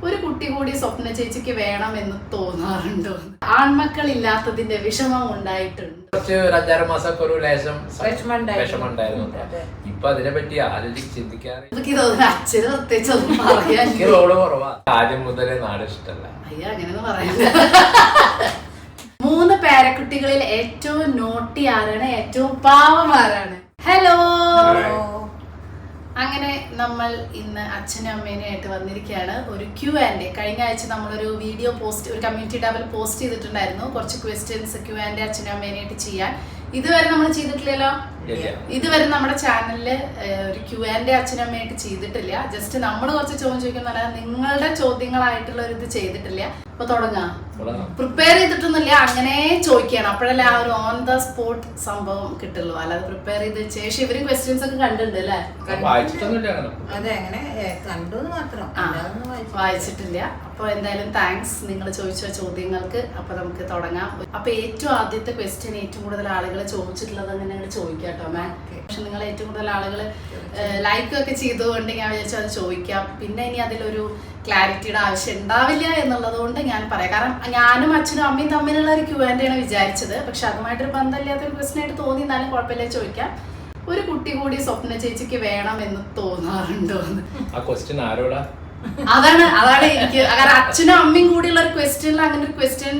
ഒരു കുട്ടി കൂടി സ്വപ്ന ചേച്ചിക്ക് വേണമെന്ന് തോന്നാറുണ്ടോ? ആൺമക്കൾ ഇല്ലാത്തതിന്റെ വിഷമം ഉണ്ടായിട്ടുണ്ട്. കുറച്ച് 5-6 മാസമൊക്കെ ഒരു ലേശം വിഷമുണ്ടായിരുന്നു. ഇപ്പൊ അതിനെ പറ്റി ആലോചിച്ച് ചിന്തിക്കാറ് അച്ഛന് പ്രത്യേകിച്ച് ഒന്നും പറയാൻ റോള് കുറവാ. ആദ്യം മുതലേ നാട് ഇഷ്ടമല്ല. അയ്യ അങ്ങനെയൊന്നും പറയാ. 3 പേരക്കുട്ടികളിൽ ഏറ്റവും നോട്ടി ആരാണ്? ഏറ്റവും പാവം ആരാണ്? ഹലോ. അങ്ങനെ നമ്മൾ ഇന്ന് അച്ഛനും അമ്മേനെ ആയിട്ട് വന്നിരിക്കുകയാണ്. ഒരു Q&A. കഴിഞ്ഞ ആഴ്ച നമ്മളൊരു വീഡിയോ പോസ്റ്റ്, ഒരു കമ്മ്യൂണിറ്റി ടാബിൽ പോസ്റ്റ് ചെയ്തിട്ടുണ്ടായിരുന്നു. കുറച്ച് ക്വസ്റ്റ്യൻസ് Q&A അച്ഛനും അമ്മേനായിട്ട് ചെയ്യാൻ. ഇതുവരെ നമ്മൾ ചെയ്തിട്ടില്ലല്ലോ. ഇതുവരെ നമ്മുടെ ചാനലില് ഒരു Q&A അച്ഛനും അമ്മയായിട്ട് ചെയ്തിട്ടില്ല. ജസ്റ്റ് നമ്മൾ കുറച്ച് ചോദ്യം ചോദിക്കുന്ന നിങ്ങളുടെ ചോദ്യങ്ങളായിട്ടുള്ള ഒരു ഇത് ചെയ്തിട്ടില്ല. അപ്പൊ തുടങ്ങാം. പ്രിപ്പയർ ചെയ്തിട്ടൊന്നുമില്ല, അങ്ങനെ ചോദിക്കുകയാണ്. അപ്പോഴല്ലേ ആ ഒരു ഓൺ ദ സ്പോട്ട് സംഭവം കിട്ടുള്ളൂ. അല്ലാതെ പ്രിപ്പയർ ചെയ്ത് ശേഷം ഇവരും ക്വസ്റ്റ്യൻസ് ഒക്കെ കണ്ടിട്ടുണ്ട് അല്ലേ? വായിച്ചിട്ടില്ല. അപ്പൊ എന്തായാലും താങ്ക്സ് നിങ്ങൾ ചോദിച്ച ചോദ്യങ്ങൾക്ക്. അപ്പൊ നമുക്ക് തുടങ്ങാം. അപ്പൊ ഏറ്റവും ആദ്യത്തെ ക്വസ്റ്റ്യൻ ഏറ്റവും കൂടുതൽ ആളുകൾ ചോദിച്ചിട്ടുള്ളത് അങ്ങനെ ഞങ്ങൾ ചോദിക്കാം കേട്ടോ മാം. പക്ഷെ നിങ്ങൾ ഏറ്റവും കൂടുതൽ ആളുകൾ ലൈക്ക് ഒക്കെ ചെയ്തുകൊണ്ട് ഞാൻ വിചാരിച്ചു അത് ചോദിക്കാം. പിന്നെ ഇനി അതിലൊരു ക്ലാരിറ്റിയുടെ ആവശ്യം ഉണ്ടാവില്ല എന്നുള്ളത് കൊണ്ട് ഞാൻ പറയാം. കാരണം ഞാനും അച്ഛനും അമ്മയും തമ്മിലുള്ള ഒരു Q&A ആണ് വിചാരിച്ചത്. പക്ഷെ അതുമായിട്ടൊരു ബന്ധമില്ലാത്തൊരു ക്വസ്റ്റ്യൻ ആയിട്ട് തോന്നി. എന്നാലും കുഴപ്പമില്ല, ചോദിക്കാം. ഒരു കുട്ടി കൂടി സ്വപ്ന ചേച്ചിക്ക് വേണമെന്ന് തോന്നാറുണ്ടോ? അതാണ് എനിക്ക്. കാരണം അച്ഛനും അമ്മയും കൂടിയുള്ള ഒരു ക്വസ്റ്റ്യനിൽ അങ്ങനെ ഒരു ക്വസ്റ്റ്യൻ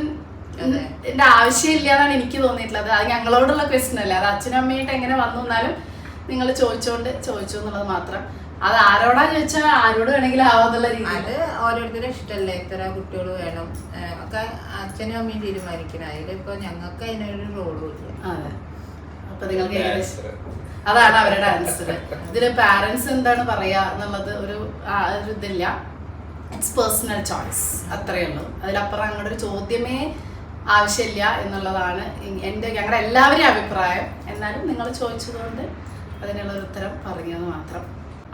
എന്റെ ആവശ്യമില്ല എന്നാണ് എനിക്ക് തോന്നിയിട്ടുള്ളത്. അത് ഞങ്ങളോടുള്ള ക്വസ്റ്റ്യൻ അല്ല. അത് അച്ഛനും അമ്മയായിട്ട് എങ്ങനെ വന്നു എന്നാലും നിങ്ങൾ ചോദിച്ചു എന്നുള്ളത് മാത്രം. അത് ആരോടാ ചോദിച്ചാൽ ആരോട് വേണമെങ്കിലും ആവാന്നുള്ള രീതി. അത് ഓരോരുത്തരും ഇഷ്ടമല്ലേ എത്ര കുട്ടികൾ വേണം ഒക്കെ അച്ഛനും അമ്മയും തീരുമാനിക്കണം. അതിലിപ്പോ ഞങ്ങൾക്ക് അതിനൊരു റോളും ഇല്ല. അതെ. അപ്പൊ നിങ്ങൾക്ക് അതാണ് അവരുടെ ആൻസർ. ഇതില് പാരന്റ്സ് എന്താണ് പറയാ എന്നുള്ളത് ഒരു ഇതില്ല. ഇറ്റ്സ് പേഴ്സണൽ ചോയ്സ്, അത്രയേ ഉള്ളൂ. അതിലപ്പുറം അങ്ങോട്ട് ഒരു ചോദ്യമേ ആവശ്യമില്ല എന്നുള്ളതാണ് ഞങ്ങളുടെ എല്ലാവരുടെയും അഭിപ്രായം. എന്നാലും നിങ്ങൾ ചോദിച്ചതുകൊണ്ട് അതിനുള്ള ഒരു ഉത്തരം പറഞ്ഞത് മാത്രം.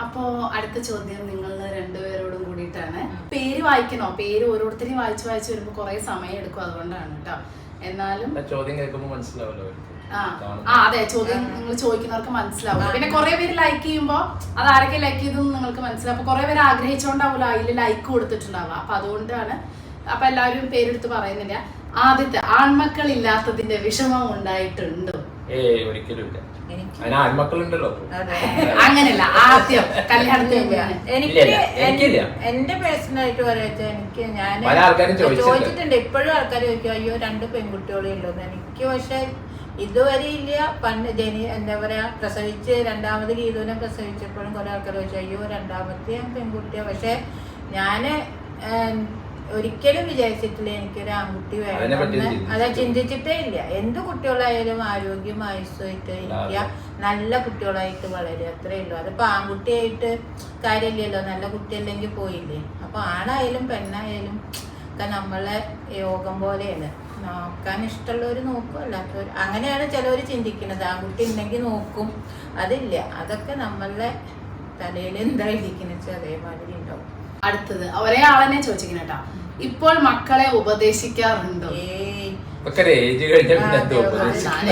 അപ്പോ അടുത്ത ചോദ്യം നിങ്ങൾ രണ്ടുപേരോടും കൂടിയിട്ടാണ്. പേര് വായിക്കണോ? പേര് ഓരോരുത്തരെയും വായിച്ച് വരുമ്പോ കുറെ സമയം എടുക്കും, അതുകൊണ്ടാണ് കേട്ടോ. എന്നാലും ചോദ്യം കേൾക്കുമ്പോൾ മനസ്സിലാവല്ലോ. അതെ, ചോദ്യം നിങ്ങൾ ചോദിക്കുന്നവർക്ക് മനസ്സിലാവും. പിന്നെ കുറെ പേര് ലൈക്ക് ചെയ്യുമ്പോ അത് ആരൊക്കെ ലൈക്ക് ചെയ്തെന്ന് നിങ്ങൾക്ക് മനസ്സിലാവും. അപ്പൊ കുറെ പേര് ആഗ്രഹിച്ചോണ്ടാവൂല അതിൽ ലൈക്ക് കൊടുത്തിട്ടുണ്ടാവുക. അപ്പൊ അതുകൊണ്ടാണ്. അപ്പൊ എല്ലാവരും പേരെടുത്ത് പറയുന്നില്ല. ആദ്യത്തെ, ആൺമക്കൾ ഇല്ലാത്തതിന്റെ വിഷമം ഉണ്ടായിട്ടുണ്ടോ? ഒരിക്കലും ഇല്ല. ആൺമക്കളുണ്ടല്ലോ. അങ്ങനെയല്ല, ആദ്യം കല്യാണത്തിന് എനിക്കില്ല. എന്റെ പേഴ്സണലായിട്ട് പറയാച്ച എനിക്ക് ഞാൻ ചോദിച്ചിട്ടുണ്ട്. ഇപ്പോഴും ആൾക്കാർ ചോദിക്കും അയ്യോ 2 പെൺകുട്ടികളേ ഉള്ളൂന്ന്. എനിക്ക് പക്ഷെ ഇതുവരെ ഇല്ല. പണ്ട് എന്താ പറയാ പ്രസവിച്ച് 2ാമത് ഗീതുവിനെ പ്രസവിച്ചപ്പോഴും കുറെ ആൾക്കാർ ചോദിച്ചു അയ്യോ 2ാമത്തെ പെൺകുട്ടിയാ. പക്ഷെ ഞാന് ഒരിക്കലും വിചാരിച്ചിട്ടില്ല എനിക്കൊരു ആൺകുട്ടി വേണമെന്ന്. അത് ചിന്തിച്ചിട്ടേ ഇല്ല. എന്ത് കുട്ടികളായാലും ആരോഗ്യം ആയുസ്സായിട്ട് ഇരിക്കുക, നല്ല കുട്ടികളായിട്ട് വളരുക, അത്രേ ഉള്ളൂ. അതിപ്പോ ആൺകുട്ടിയായിട്ട് കാര്യമില്ലല്ലോ, നല്ല കുട്ടിയല്ലെങ്കിൽ പോയില്ലേ. അപ്പൊ ആണായാലും പെണ്ണായാലും ഒക്കെ നമ്മളെ യോഗം പോലെയാണ്. നോക്കാൻ ഇഷ്ടമുള്ളവർ നോക്കും, അല്ലാത്തവർ അങ്ങനെയാണ് ചിലവർ ചിന്തിക്കുന്നത്. ആൺകുട്ടി ഉണ്ടെങ്കിൽ നോക്കും, അതില്ല. അതൊക്കെ നമ്മളെ തലയിൽ എന്താ ഇരിക്കുന്ന വെച്ചാൽ അതേമാതിരി ഉണ്ടാവും. അടുത്തത് ഒരേ ആളെന്നെ ചോദിച്ചിരിക്കുന്ന കേട്ടോ. ഇപ്പോൾ മക്കളെ ഉപദേശിക്കാറുണ്ടോ?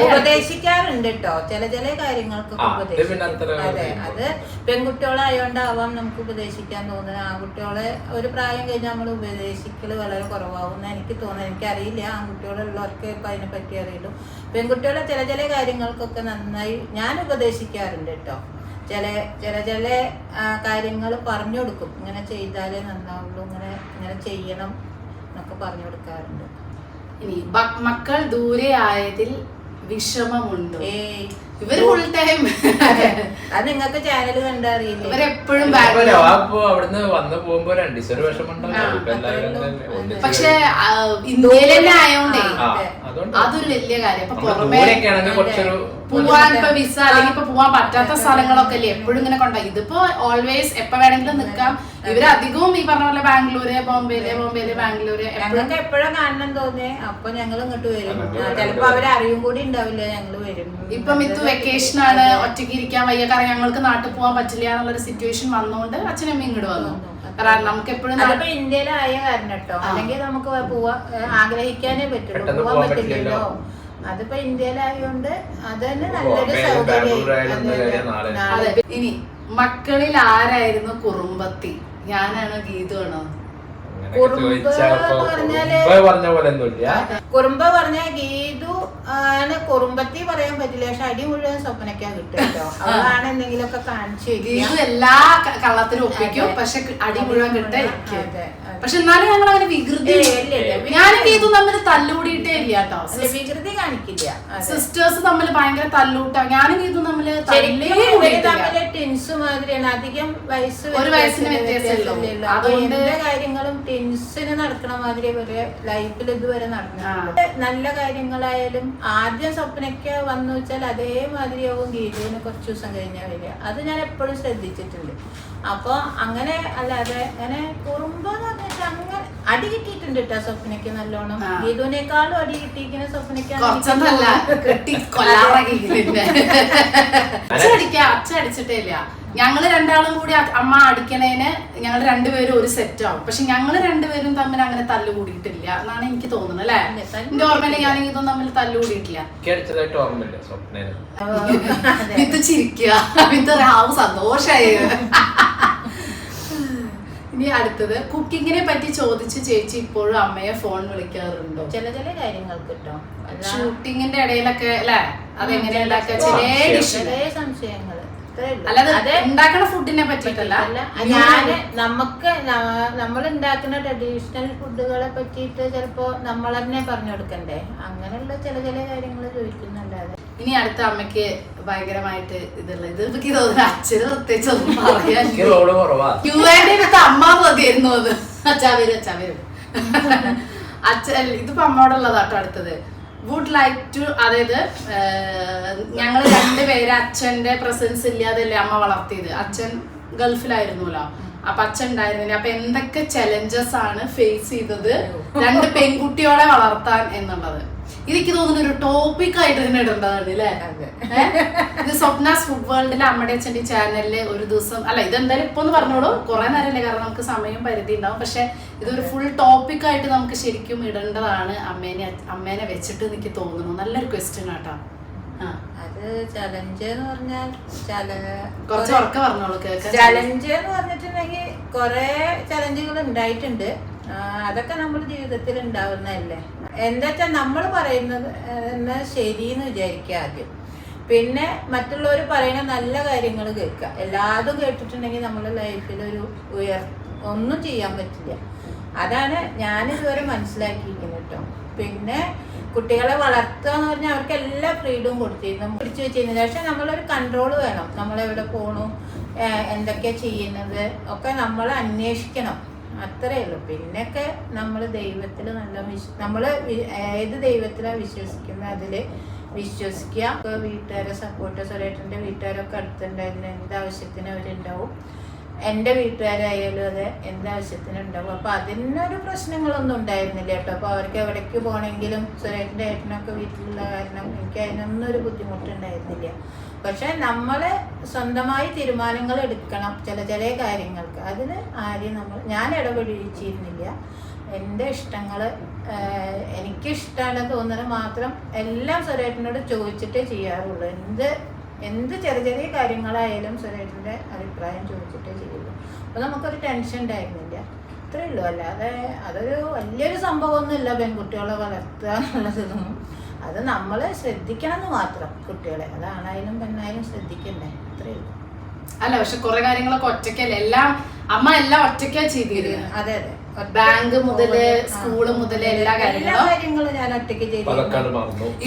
ഉപദേശിക്കാറുണ്ട് കേട്ടോ. ചില കാര്യങ്ങൾക്കൊക്കെ ഉപദേശിക്കും. അതെ, അത് പെൺകുട്ടികളായോണ്ടാവാം നമുക്ക് ഉപദേശിക്കാൻ തോന്നുന്നത്. ആൺകുട്ടികളെ ഒരു പ്രായം കഴിഞ്ഞാൽ നമ്മൾ ഉപദേശിക്കല് വളരെ കുറവാകുന്ന എനിക്ക് തോന്നുന്നത്. എനിക്കറിയില്ല, ആൺകുട്ടികളുള്ളവർക്ക് ഇപ്പൊ അതിനെ പറ്റി അറിയുള്ളൂ. പെൺകുട്ടികളെ ചില കാര്യങ്ങൾക്കൊക്കെ നന്നായി ഞാൻ ഉപദേശിക്കാറുണ്ട് കേട്ടോ. ചില കാര്യങ്ങൾ പറഞ്ഞു കൊടുക്കും. ഇങ്ങനെ ചെയ്താലേ നന്നാവുള്ളൂ, ഇങ്ങനെ ചെയ്യണം എന്നൊക്കെ പറഞ്ഞു കൊടുക്കാറുണ്ട്. ഇനി മക്കൾ ദൂരെ ആയതിൽ വിഷമമുണ്ടോ? ഇവര് ഫുൾ ടൈം അത് നിങ്ങൾക്ക് ചാനൽ കണ്ടറിയില്ല. ഇവരെപ്പോഴും അവിടുന്ന് വന്ന് പോകുമ്പോ 2 ദിവസം വിഷമമുണ്ടാവും. പക്ഷെ ഇന്ത്യയിൽ തന്നെ ആയോണ്ടേ അതൊരു വലിയ കാര്യം. അപ്പൊ പുറമെ പോവാൻ ഇപ്പൊ വിസ അല്ലെങ്കിൽ ഇപ്പൊ പോവാൻ പറ്റാത്ത സ്ഥലങ്ങളൊക്കെ അല്ലേ എപ്പോഴും ഇങ്ങനെ കൊണ്ടുപോയി. ഇതിപ്പോ ഓൾവേസ് എപ്പോ വേണമെങ്കിലും നിക്കാം. ഇവരധികവും ഈ പറഞ്ഞ പോലെ ബാംഗ്ലൂര്, ബോംബെയില് ബാംഗ്ലൂര്. ഞങ്ങൾക്ക് എപ്പോഴും കാണണം തോന്നിയേ അപ്പൊ ഞങ്ങൾ ഇങ്ങോട്ട് വരും. ചിലപ്പോ അവരറിയും കൂടി ഉണ്ടാവില്ല ഞങ്ങള് വരും. ഇപ്പൊ മിത്തു വെക്കേഷൻ ആണ്, ഒറ്റയ്ക്ക് ഇരിക്കാൻ വയ്യ, കാരണം ഞങ്ങൾക്ക് നാട്ടിൽ പോകാൻ പറ്റില്ല എന്നുള്ളൊരു സിറ്റുവേഷൻ വന്നോണ്ട് അച്ഛനമ്മ ഇങ്ങോട്ട് വന്നു. കാരണം നമുക്ക് എപ്പോഴും ഇന്ത്യയിലായ കാരണം കേട്ടോ. അല്ലെങ്കിൽ നമുക്ക് പോവാൻ ആഗ്രഹിക്കാനേ പറ്റുള്ളൂ, പോവാൻ പറ്റില്ലല്ലോ. അതിപ്പോ ഇന്ത്യയിലായോണ്ട് അത് തന്നെ നല്ലൊരു സൗകര്യം. ഇനി മക്കളിൽ ആരായിരുന്നു കുറുമ്പത്തി? ഞാനാണോ ഗീതു ആണോ? പറഞ്ഞ പോലെ ഒന്നുമില്ല. കുറുമ്പ പറഞ്ഞ ഗീതു ആണ് കുറുമ്പത്തി പറയാൻ പറ്റില്ല, പക്ഷെ അടി മുഴുവൻ സ്വപ്നക്കാ കിട്ടും കേട്ടോ. അവളാണ് എന്തെങ്കിലുമൊക്കെ കാണിച്ചു ഗീതു എല്ലാ കള്ളത്തിനും ഒപ്പിക്കും, പക്ഷെ അടി മുഴുവൻ കിട്ടും. പക്ഷെ എന്നാലും ഞങ്ങൾ അങ്ങനെ വികൃതി, ഞാനും ഗീതു തമ്മിൽ തല്ലുകൂടിയിട്ടേ ഇല്ല കേട്ടോ. വികൃതി കാണിക്കില്ല. സിസ്റ്റേഴ്സ് തമ്മിൽ ഭയങ്കര തല്ലൂട്ടാ. ഞാനും ഗീതു തമ്മില് ടിൻസ് മാതിരിയാണ്, അധികം ഒരു വയസ്സിന് വ്യത്യാസമല്ലോ. അതുകൊണ്ട് കാര്യങ്ങളും ടിൻസിന് നടക്കണ മാതിരി വരെ ലൈഫിൽ ഇതുവരെ നടക്കുന്നുണ്ട്. നല്ല കാര്യങ്ങളായാലും ആദ്യം സ്വപ്നയ്ക്ക് വന്നു വെച്ചാൽ അതേമാതിരിയാവും ഗീതുവിന് കുറച്ച് ദിവസം കഴിഞ്ഞാൽ വരിക. അത് ഞാൻ എപ്പോഴും ശ്രദ്ധിച്ചിട്ടുണ്ട്. അപ്പൊ അങ്ങനെ അല്ലാതെ അങ്ങനെ കുറുമ്പെന്ന് പറഞ്ഞിട്ട് അങ്ങനെ അടി കിട്ടിയിട്ടുണ്ട് കേട്ടോ സ്വപ്നയ്ക്ക് നല്ലോണം. ഗീതുവിനേക്കാളും അടി കിട്ടിയിരിക്കുന്ന സ്വപ്നയ്ക്ക്. അച്ഛ അടിച്ചിട്ടേ ഇല്ല. ഞങ്ങള് രണ്ടാളും കൂടി അമ്മ അടിക്കണേന് ഞങ്ങൾ രണ്ടുപേരും ഒരു സെറ്റ് ആവും. പക്ഷെ ഞങ്ങള് രണ്ടുപേരും തമ്മിൽ അങ്ങനെ തല്ലു കൂടിയിട്ടില്ല എന്നാണ് എനിക്ക് തോന്നുന്നത് അല്ലെ. എന്റെ ഓർമ്മയില് ഞാൻ ഇതൊന്നും തമ്മിൽ തല്ലു കൂടിയിട്ടില്ല. ഇത് ചിരിക്കുക, ഇത് രാവ് സന്തോഷായി. ഇനി അടുത്തത്, കുക്കിങ്ങിനെ പറ്റി ചോദിച്ച് ചേച്ചി ഇപ്പോഴും അമ്മയെ ഫോൺ വിളിക്കാറുണ്ടോ? ചില ചില കാര്യങ്ങൾക്ക് കേട്ടോ, ഷൂട്ടിങ്ങിന്റെ ഇടയിലൊക്കെ അല്ലെ, അതെങ്ങനെ ഉണ്ടാക്കുക, ചില സംശയങ്ങള്. അല്ലാതെ ഉണ്ടാക്കുന്ന ഫുഡിനെ പറ്റിയിട്ടല്ല. നമുക്ക് നമ്മൾ ഉണ്ടാക്കുന്ന ട്രഡീഷണൽ ഫുഡുകളെ പറ്റിയിട്ട് ചിലപ്പോ നമ്മൾ തന്നെ പറഞ്ഞു കൊടുക്കണ്ടേ, അങ്ങനെയുള്ള ചില ചില കാര്യങ്ങൾ ചോദിക്കുന്നല്ലാതെ. ഇനി അടുത്ത അമ്മയ്ക്ക് ഭയങ്കരമായിട്ട് ഇതുള്ള ഇത് എനിക്ക് തോന്നുന്നു അച്ഛന് പ്രത്യേകിച്ച് ഒന്നും പറയാൻ അമ്മ മതിയായിരുന്നു അത്. അച്ഛാവരും അച്ഛൻ ഇതിപ്പോ അമ്മയോടുള്ളതാട്ടോ. അടുത്തത്, വുഡ് ലൈക്ക് ടു, അതായത് ഞങ്ങൾ രണ്ടുപേര് അച്ഛന്റെ പ്രസൻസ് ഇല്ലാതല്ലേ അമ്മ വളർത്തിയത്. അച്ഛൻ ഗൾഫിലായിരുന്നല്ലോ, അപ്പൊ അച്ഛൻ ഉണ്ടായിരുന്നില്ല. അപ്പൊ എന്തൊക്കെ ചലഞ്ചസ് ആണ് ഫേസ് ചെയ്തത് രണ്ട് പെൺകുട്ടിയോടെ വളർത്താൻ എന്നുള്ളത്. ഇതെനിക്ക് തോന്നുന്നു ഒരു ടോപ്പിക് ആയിട്ട് തന്നെ ഇടേണ്ടതാണ് അല്ലേ. ഇത് സ്വപ്നാസ് ഫുഡ് വേൾഡിലെ അമ്മയുടെ അച്ഛൻ്റെ ചാനലില് ഒരു ദിവസം, അല്ല ഇതെന്തായാലും ഇപ്പൊ ഒന്ന് പറഞ്ഞോളൂ, കുറെ നേരമല്ലേ, കാരണം നമുക്ക് സമയം പരിധി ഉണ്ടാവും. പക്ഷെ ഇതൊരു ഫുൾ ടോപ്പിക് ആയിട്ട് നമുക്ക് ശരിക്കും ഇടേണ്ടതാണ് അമ്മേനെ വെച്ചിട്ട് എനിക്ക് തോന്നുന്നു. നല്ലൊരു ക്വസ്റ്റ്യൻ ആട്ടോ. അത് ചലഞ്ച് എന്ന് പറഞ്ഞാൽ കുറച്ച് ഉറക്കെ പറഞ്ഞോളൂ. ചലഞ്ച് എന്ന് പറഞ്ഞിട്ടുണ്ടെങ്കിൽ കുറെ ചലഞ്ചുകൾ ഉണ്ടായിട്ടുണ്ട്. അതൊക്കെ നമ്മൾ ജീവിതത്തിൽ ഉണ്ടാവുന്നതല്ലേ. എന്താ വെച്ചാൽ നമ്മൾ പറയുന്നത് ശരിയെന്ന് വിചാരിക്കുക ആദ്യം. പിന്നെ മറ്റുള്ളവർ പറയുന്ന നല്ല കാര്യങ്ങൾ കേൾക്കുക. എല്ലാതും കേട്ടിട്ടുണ്ടെങ്കിൽ നമ്മുടെ ലൈഫിൽ ഒന്നും ചെയ്യാൻ പറ്റില്ല. അതാണ് ഞാനിതുവരെ മനസ്സിലാക്കിയിരിക്കുന്നത് കേട്ടോ. പിന്നെ കുട്ടികളെ വളർത്തുക എന്ന് പറഞ്ഞാൽ അവർക്ക് എല്ലാ ഫ്രീഡവും കൊടുത്തിരുന്നു, പിടിച്ചു വെച്ചിരുന്നില്ല. പക്ഷെ നമ്മളൊരു കൺട്രോൾ വേണം. നമ്മളെവിടെ പോകണം, എന്തൊക്കെയാണ് ചെയ്യുന്നത് ഒക്കെ നമ്മൾ അന്വേഷിക്കണം, അത്രയേ ഉള്ളൂ. പിന്നെയൊക്കെ നമ്മൾ ദൈവത്തിൽ നല്ല നമ്മൾ ഏത് ദൈവത്തിലാണ് വിശ്വസിക്കുന്നത് അതിൽ വിശ്വസിക്കുക. ഇപ്പോൾ വീട്ടുകാരെ സപ്പോർട്ട്, സുരേട്ടൻ്റെ വീട്ടുകാരൊക്കെ അടുത്തുണ്ടായിരുന്നു. എന്താവശ്യത്തിന് അവരുണ്ടാവും. എൻ്റെ വീട്ടുകാരായാലും അതെ, എന്താവശ്യത്തിനുണ്ടാവും. അപ്പോൾ അതിനൊരു പ്രശ്നങ്ങളൊന്നും ഉണ്ടായിരുന്നില്ല കേട്ടോ. അപ്പോൾ അവർക്ക് എവിടേക്ക് പോകണമെങ്കിലും സുരേട്ടൻ്റെ ഏട്ടനൊക്കെ വീട്ടിലുള്ള കാരണം എനിക്ക് അതിനൊന്നും ഒരു ബുദ്ധിമുട്ടുണ്ടായിരുന്നില്ല. പക്ഷെ നമ്മൾ സ്വന്തമായി തീരുമാനങ്ങൾ എടുക്കണം ചില ചില കാര്യങ്ങൾക്ക്. അതിന് ആരെയും ഞാൻ ഇടപെടിച്ചിരുന്നില്ല. എൻ്റെ ഇഷ്ടങ്ങൾ എനിക്കിഷ്ടമാണ് തോന്നുന്നത് മാത്രം എല്ലാം സുരേട്ടനോട് ചോദിച്ചിട്ടേ ചെയ്യാറുള്ളൂ. എന്ത് ചെറിയ ചെറിയ കാര്യങ്ങളായാലും സുരേട്ടൻ്റെ അഭിപ്രായം ചോദിച്ചിട്ടേ ചെയ്യുള്ളൂ. അപ്പോൾ നമുക്കൊരു ടെൻഷൻ ഉണ്ടായിരുന്നില്ല, അത്രയേ ഉള്ളൂ. അല്ലാതെ അതൊരു വലിയൊരു സംഭവമൊന്നുമില്ല പെൺകുട്ടികളെ വളർത്തുക എന്നുള്ളതൊന്നും. അത് നമ്മൾ ശ്രദ്ധിക്കണം എന്ന് മാത്രം, കുട്ടികളെ. അതാണായാലും പെണ്ണായാലും ശ്രദ്ധിക്കണ്ടേ, അത്രയേ ഉള്ളൂ. അല്ല പക്ഷെ കുറെ കാര്യങ്ങളൊക്കെ ഒറ്റയ്ക്കല്ലേ, എല്ലാം അമ്മ എല്ലാം ഒറ്റയ്ക്കാ ചെയ്തിരുന്നത്. അതെ അതെ, ബാങ്ക് മുതല് സ്കൂള് മുതല് എല്ലാ കാര്യങ്ങളും ഞാൻ ഒറ്റയ്ക്ക് ചെയ്തു.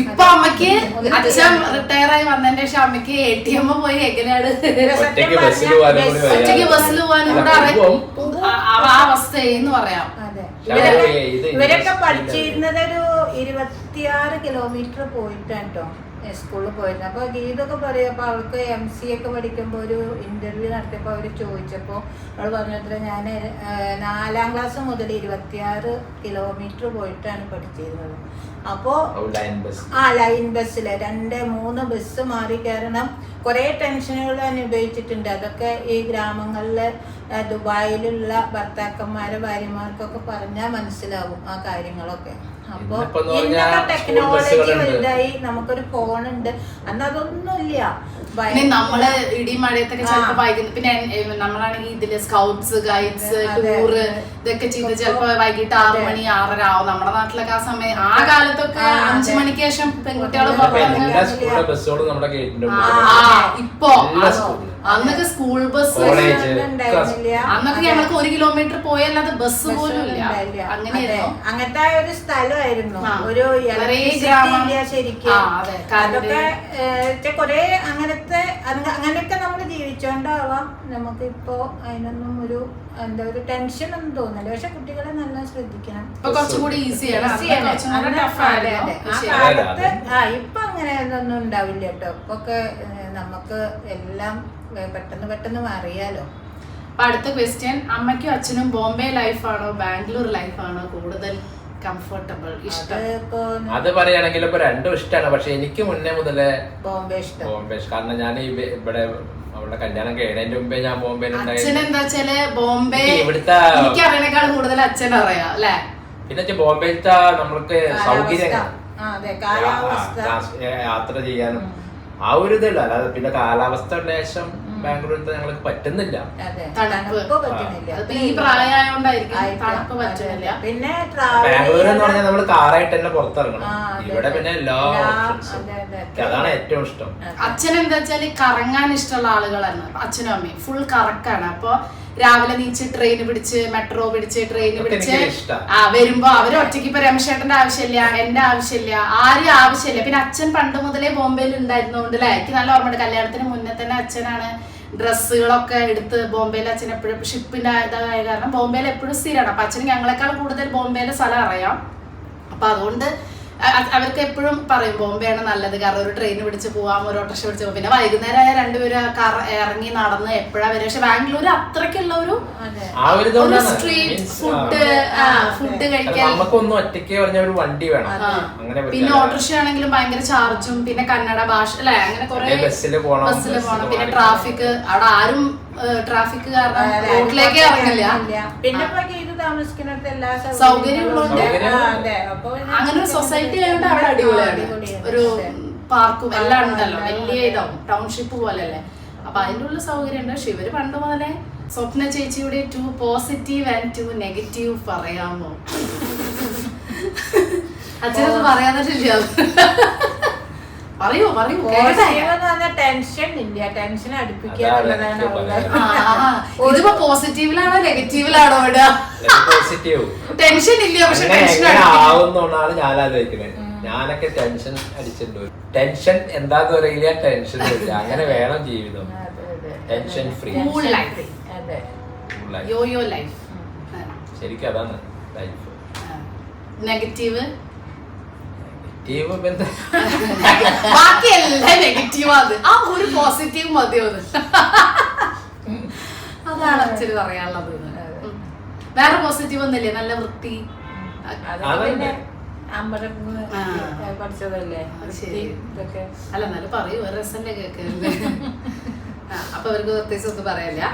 ഇപ്പൊ അമ്മക്ക് അച്ഛൻ റിട്ടയർ ആയി വന്നതിന്റെ ശേഷം അമ്മക്ക് ATM പോയി എങ്ങനെയാണ് ഒറ്റയ്ക്ക് ബസ്സിൽ പോകാനും കൂടെ ആ അവസ്ഥയെന്ന് പറയാം. അതെ, ഇവരൊക്കെ പഠിച്ചിരുന്നത് ഒരു 26 കിലോമീറ്റർ പോയിട്ടാണ് കേട്ടോ സ്കൂളിൽ പോയിരുന്നു. അപ്പോൾ ഗീതൊക്കെ പറയും. അപ്പോൾ അവൾക്ക് MC ഒക്കെ പഠിക്കുമ്പോൾ ഒരു ഇന്റർവ്യൂ നടത്തിയപ്പോൾ അവർ ചോദിച്ചപ്പോൾ അവൾ പറഞ്ഞത്ര ഞാൻ 4ാം ക്ലാസ് മുതൽ 26 കിലോമീറ്റർ പോയിട്ടാണ് പഠിച്ചിരുന്നത്. അപ്പോൾ ലൈൻ ബസ്സിൽ 2-3 ബസ് മാറി കയറണം. കുറേ ടെൻഷനുകൾ അനുഭവിച്ചിട്ടുണ്ട്. അതൊക്കെ ഈ ഗ്രാമങ്ങളിൽ ദുബായിലുള്ള ഭർത്താക്കന്മാരെ ഭാര്യമാർക്കൊക്കെ പറഞ്ഞാൽ മനസ്സിലാവും ആ കാര്യങ്ങളൊക്കെ. അപ്പോൾ ഇന്നൊക്കെ ടെക്നോളജി വലുതായി, നമുക്കൊരു ഫോണുണ്ട്. അന്ന് അതൊന്നുമില്ല. പിന്നെ നമ്മള് ഇടി മഴയത്തൊക്കെ ചിലപ്പോ വൈകുന്നു. പിന്നെ നമ്മളാണെങ്കിൽ ഇതില് സ്കൗട്ട്സ് ഗൈഡ്സ് ടൂറ് ഇതൊക്കെ ചെയ്ത് ചിലപ്പോ വൈകിട്ട് 6 മണി 6:30 ആവും. നമ്മുടെ നാട്ടിലൊക്കെ ആ സമയം ആ കാലത്തൊക്കെ 5 മണിക്ക് ശേഷം പെൺകുട്ടികൾ ഇപ്പൊ അന്നൊക്കെ സ്കൂൾ ബസ് അന്നൊക്കെ ഞങ്ങൾക്ക് 1 കിലോമീറ്റർ പോയല്ലാതെ ബസ് പോലും ഇല്ല. അങ്ങനെയായിരുന്നു. അങ്ങനത്തെ ഒരു സ്ഥലമായിരുന്നു. ഒരു ശരിക്കും അതൊക്കെ കൊറേ അങ്ങനെയൊക്കെ നമ്മൾ ജീവിച്ചോണ്ടാവാം നമുക്ക് ഇപ്പൊ അതിനൊന്നും ഒരു എന്താ ഒരു ടെൻഷൻ ഒന്നും തോന്നില്ല. പക്ഷെ കുട്ടികളെ നല്ല ശ്രദ്ധിക്കണം. ഇപ്പൊ അങ്ങനെ ഒന്നും ഉണ്ടാവില്ല കേട്ടോ. ഇപ്പൊക്കെ നമുക്ക് എല്ലാം പെട്ടെന്ന് അറിയാലോ. അടുത്ത ക്വസ്റ്റ്യൻ, അമ്മയ്ക്കും അച്ഛനും ബോംബെ ലൈഫാണോ ബാംഗ്ലൂർ ലൈഫാണോ കൂടുതൽ കംഫർട്ടബിൾ ഇഷ്ടം? അത് പറയുകയാണെങ്കിൽ ഇപ്പൊ രണ്ടും ഇഷ്ടമാണ്. പക്ഷെ എനിക്ക് മുന്നേ മുതലേ ബോംബെ ഇഷ്ടം. കാരണം ഞാൻ ഇവിടെ അവളുടെ കല്യാണം കഴിയുന്നതിന്റെ മുമ്പേ ഞാൻ ബോംബെയിലുണ്ടായിരുന്നു. അച്ഛൻ എന്താ വെച്ചാല് ബോംബെ എനിക്ക് അറിയണേക്കാൾ കൂടുതൽ അച്ഛൻ അറിയാം അല്ലെ. പിന്നെ ബോംബെയിലത്തെ നമ്മൾക്ക് സൗകര്യങ്ങൾ യാത്ര ചെയ്യാനും ആ ഒരു ഇതല്ല. അല്ലാതെ പിന്നെ കാലാവസ്ഥ ലേശം ബാംഗ്ലൂരിലത്തെ ഞങ്ങൾക്ക് പറ്റുന്നില്ല. പിന്നെ ബാംഗ്ലൂർ എന്ന് പറഞ്ഞാൽ നമ്മള് കാറായിട്ട് തന്നെ പുറത്തിറങ്ങണം. ഇവിടെ പിന്നെ എല്ലാ അതാണ് ഏറ്റവും ഇഷ്ടം. അച്ഛൻ എന്താ വെച്ചാല് കറങ്ങാൻ ഇഷ്ടമുള്ള ആളുകളാണ് അച്ഛനും അമ്മയും. ഫുൾ കറക്കാണ്. അപ്പൊ രാവിലെ നീച്ച് ട്രെയിൻ പിടിച്ച് മെട്രോ പിടിച്ച് ട്രെയിൻ പിടിച്ച് വരുമ്പോ അവര് ഒറ്റയ്ക്ക് ഇപ്പൊ രമേശേട്ടന്റെ ആവശ്യമില്ല, എന്റെ ആവശ്യമില്ല, ആരും ആവശ്യമില്ല. പിന്നെ അച്ഛൻ പണ്ട് മുതലേ ബോംബെയിൽ ഉണ്ടായിരുന്നോണ്ട് അല്ലെ, എനിക്ക് നല്ല ഓർമ്മയുണ്ട്. കല്യാണത്തിന് മുന്നേ തന്നെ അച്ഛനാണ് ഡ്രസ്സുകളൊക്കെ എടുത്ത് ബോംബെയിൽ അച്ഛൻ എപ്പോഴും ഷിപ്പിന്റെ ഇതായ കാരണം ബോംബെയിൽ എപ്പോഴും സ്ഥിരമാണ്. അപ്പൊ അച്ഛന് ഞങ്ങളെക്കാൾ കൂടുതൽ ബോംബെയിലെ സ്ഥലം അറിയാം. അപ്പൊ അതുകൊണ്ട് അവർക്ക് എപ്പോഴും പറയും ബോംബെയാണ് നല്ലത്. കാരണം ഒരു ട്രെയിൻ പിടിച്ച് പോവാം, ഒരു ഓട്ടോറിക്ഷ പിടിച്ച് പോവാം. പിന്നെ വൈകുന്നേരം ആയ രണ്ടുപേരും ഇറങ്ങി നടന്ന് എപ്പോഴാ വരും. പക്ഷെ ബാംഗ്ലൂർ അത്രയ്ക്കുള്ള ഒരു സ്ട്രീറ്റ് ഫുഡ് കഴിക്കാൻ വണ്ടി വേണം. പിന്നെ ഓട്ടോറിക്ഷ ആണെങ്കിലും ഭയങ്കര ചാർജും പിന്നെ കന്നഡ ഭാഷ അല്ലെ, അങ്ങനെ കുറെ ബസ്സിൽ പോകണം. പിന്നെ ട്രാഫിക്, അവിടെ ആരും ട്രാഫിക് കാരണം റോഡിലേക്ക് ഇറങ്ങില്ല. പിന്നെ താമസിക്കുന്നിടത്ത് എല്ലാ സൗകര്യങ്ങളുണ്ട്. അങ്ങനെ ഒരു സൊസൈറ്റി ആയതുകൊണ്ട് അവിടെ അടിപൊളിയാണ്. ഒരു പാർക്കും എല്ലാം ഉണ്ടല്ലോ, വലിയ ഇതാവും ടൗൺഷിപ്പ് പോലെ അല്ലേ. അപ്പൊ അതിൻ്റെ ഉള്ള സൗകര്യം ഉണ്ട്. പക്ഷെ ഇവര് പണ്ട് മുതലേ സ്വപ്ന ചേച്ചിയുടെ 2 പോസിറ്റീവ് ആൻഡ് 2 നെഗറ്റീവ് പറയാമോ? അച്ഛനത് പറയാന്നില്ല. പറയൂ ടെൻഷൻ ഇല്ല, ടെൻഷൻ അടുപ്പിക്കുക. ഇതിപ്പോ പോസിറ്റീവിലാണോ നെഗറ്റീവിലാണോ ഇവിടെ? ടെൻഷൻ ഇല്ല, പക്ഷെ ടെൻഷൻ ആവുന്നോണ്ടാണ് ഞാൻ ആലോചിക്കുന്നത്. ഞാനൊക്കെ ടെൻഷൻ അടിച്ചിട്ടുണ്ട്. ടെൻഷൻ എന്താന്ന് പറയില്ല, ടെൻഷൻ ഇല്ല. അങ്ങനെ വേണം ജീവിതം. ടെൻഷൻ ഫ്രീ ലൈഫ്, യോ ലൈഫ്. ശരിക്കും അതാണ് ലൈഫ്. നെഗറ്റീവ് നെഗറ്റീവ് ബാക്കി എല്ലാം നെഗറ്റീവ് ആണ്. ആ ഒരു പോസിറ്റീവ് മതിയോ? അതാണ് അച്ഛന് പറയാനുള്ളത്. വേറെ പോസിറ്റീവ് ഒന്നുമില്ലേ? നല്ല വൃത്തി പഠിച്ചതല്ലേ. അല്ല എന്നാലും പറയൂ, വേറെ രസമല്ലേ കേൾക്കല്ലേ. അപ്പൊ അവർക്ക് പ്രത്യേകിച്ച് ഒന്നും പറയാനില്ല,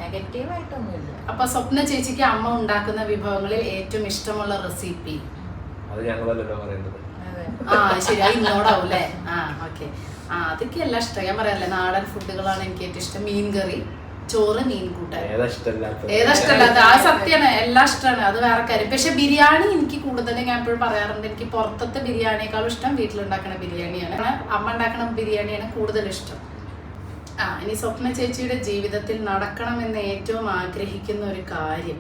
നെഗറ്റീവ് ആയിട്ടൊന്നുമില്ല. അപ്പൊ സ്വപ്ന ചേച്ചിക്ക് അമ്മ ഉണ്ടാക്കുന്ന വിഭവങ്ങളിൽ ഏറ്റവും ഇഷ്ടമുള്ള റെസിപ്പി? അത് ഞങ്ങളല്ലോ പറയേണ്ടത്. ശരി, അത് ഇന്നോടാവും അല്ലേ? ഓക്കെ. അതൊക്കെ എല്ലാം ഇഷ്ടം. ഞാൻ പറയാല്ലേ, നാടൻ ഫുഡുകളാണ് എനിക്ക് ഏറ്റവും ഇഷ്ടം. മീൻ കറി, ചോറ്, മീൻ കൂട്ടാൻ. ഏതാ ഇഷ്ടമല്ലാത്ത? ആ സത്യമാണ്, എല്ലാം ഇഷ്ടമാണ്. അത് വേറെ കാര്യം. പക്ഷെ ബിരിയാണി എനിക്ക് കൂടുതൽ, ഞാൻ എപ്പോഴും പറയാറുണ്ട്, എനിക്ക് പുറത്തത്തെ ബിരിയാണിയേക്കാളും ഇഷ്ടം വീട്ടിലുണ്ടാക്കുന്ന ബിരിയാണിയാണ്. അമ്മ ഉണ്ടാക്കുന്ന ബിരിയാണിയാണ് കൂടുതൽ ഇഷ്ടം. ഇനി സ്വപ്ന ചേച്ചിയുടെ ജീവിതത്തിൽ നടക്കണമെന്ന് ഏറ്റവും ആഗ്രഹിക്കുന്ന ഒരു കാര്യം?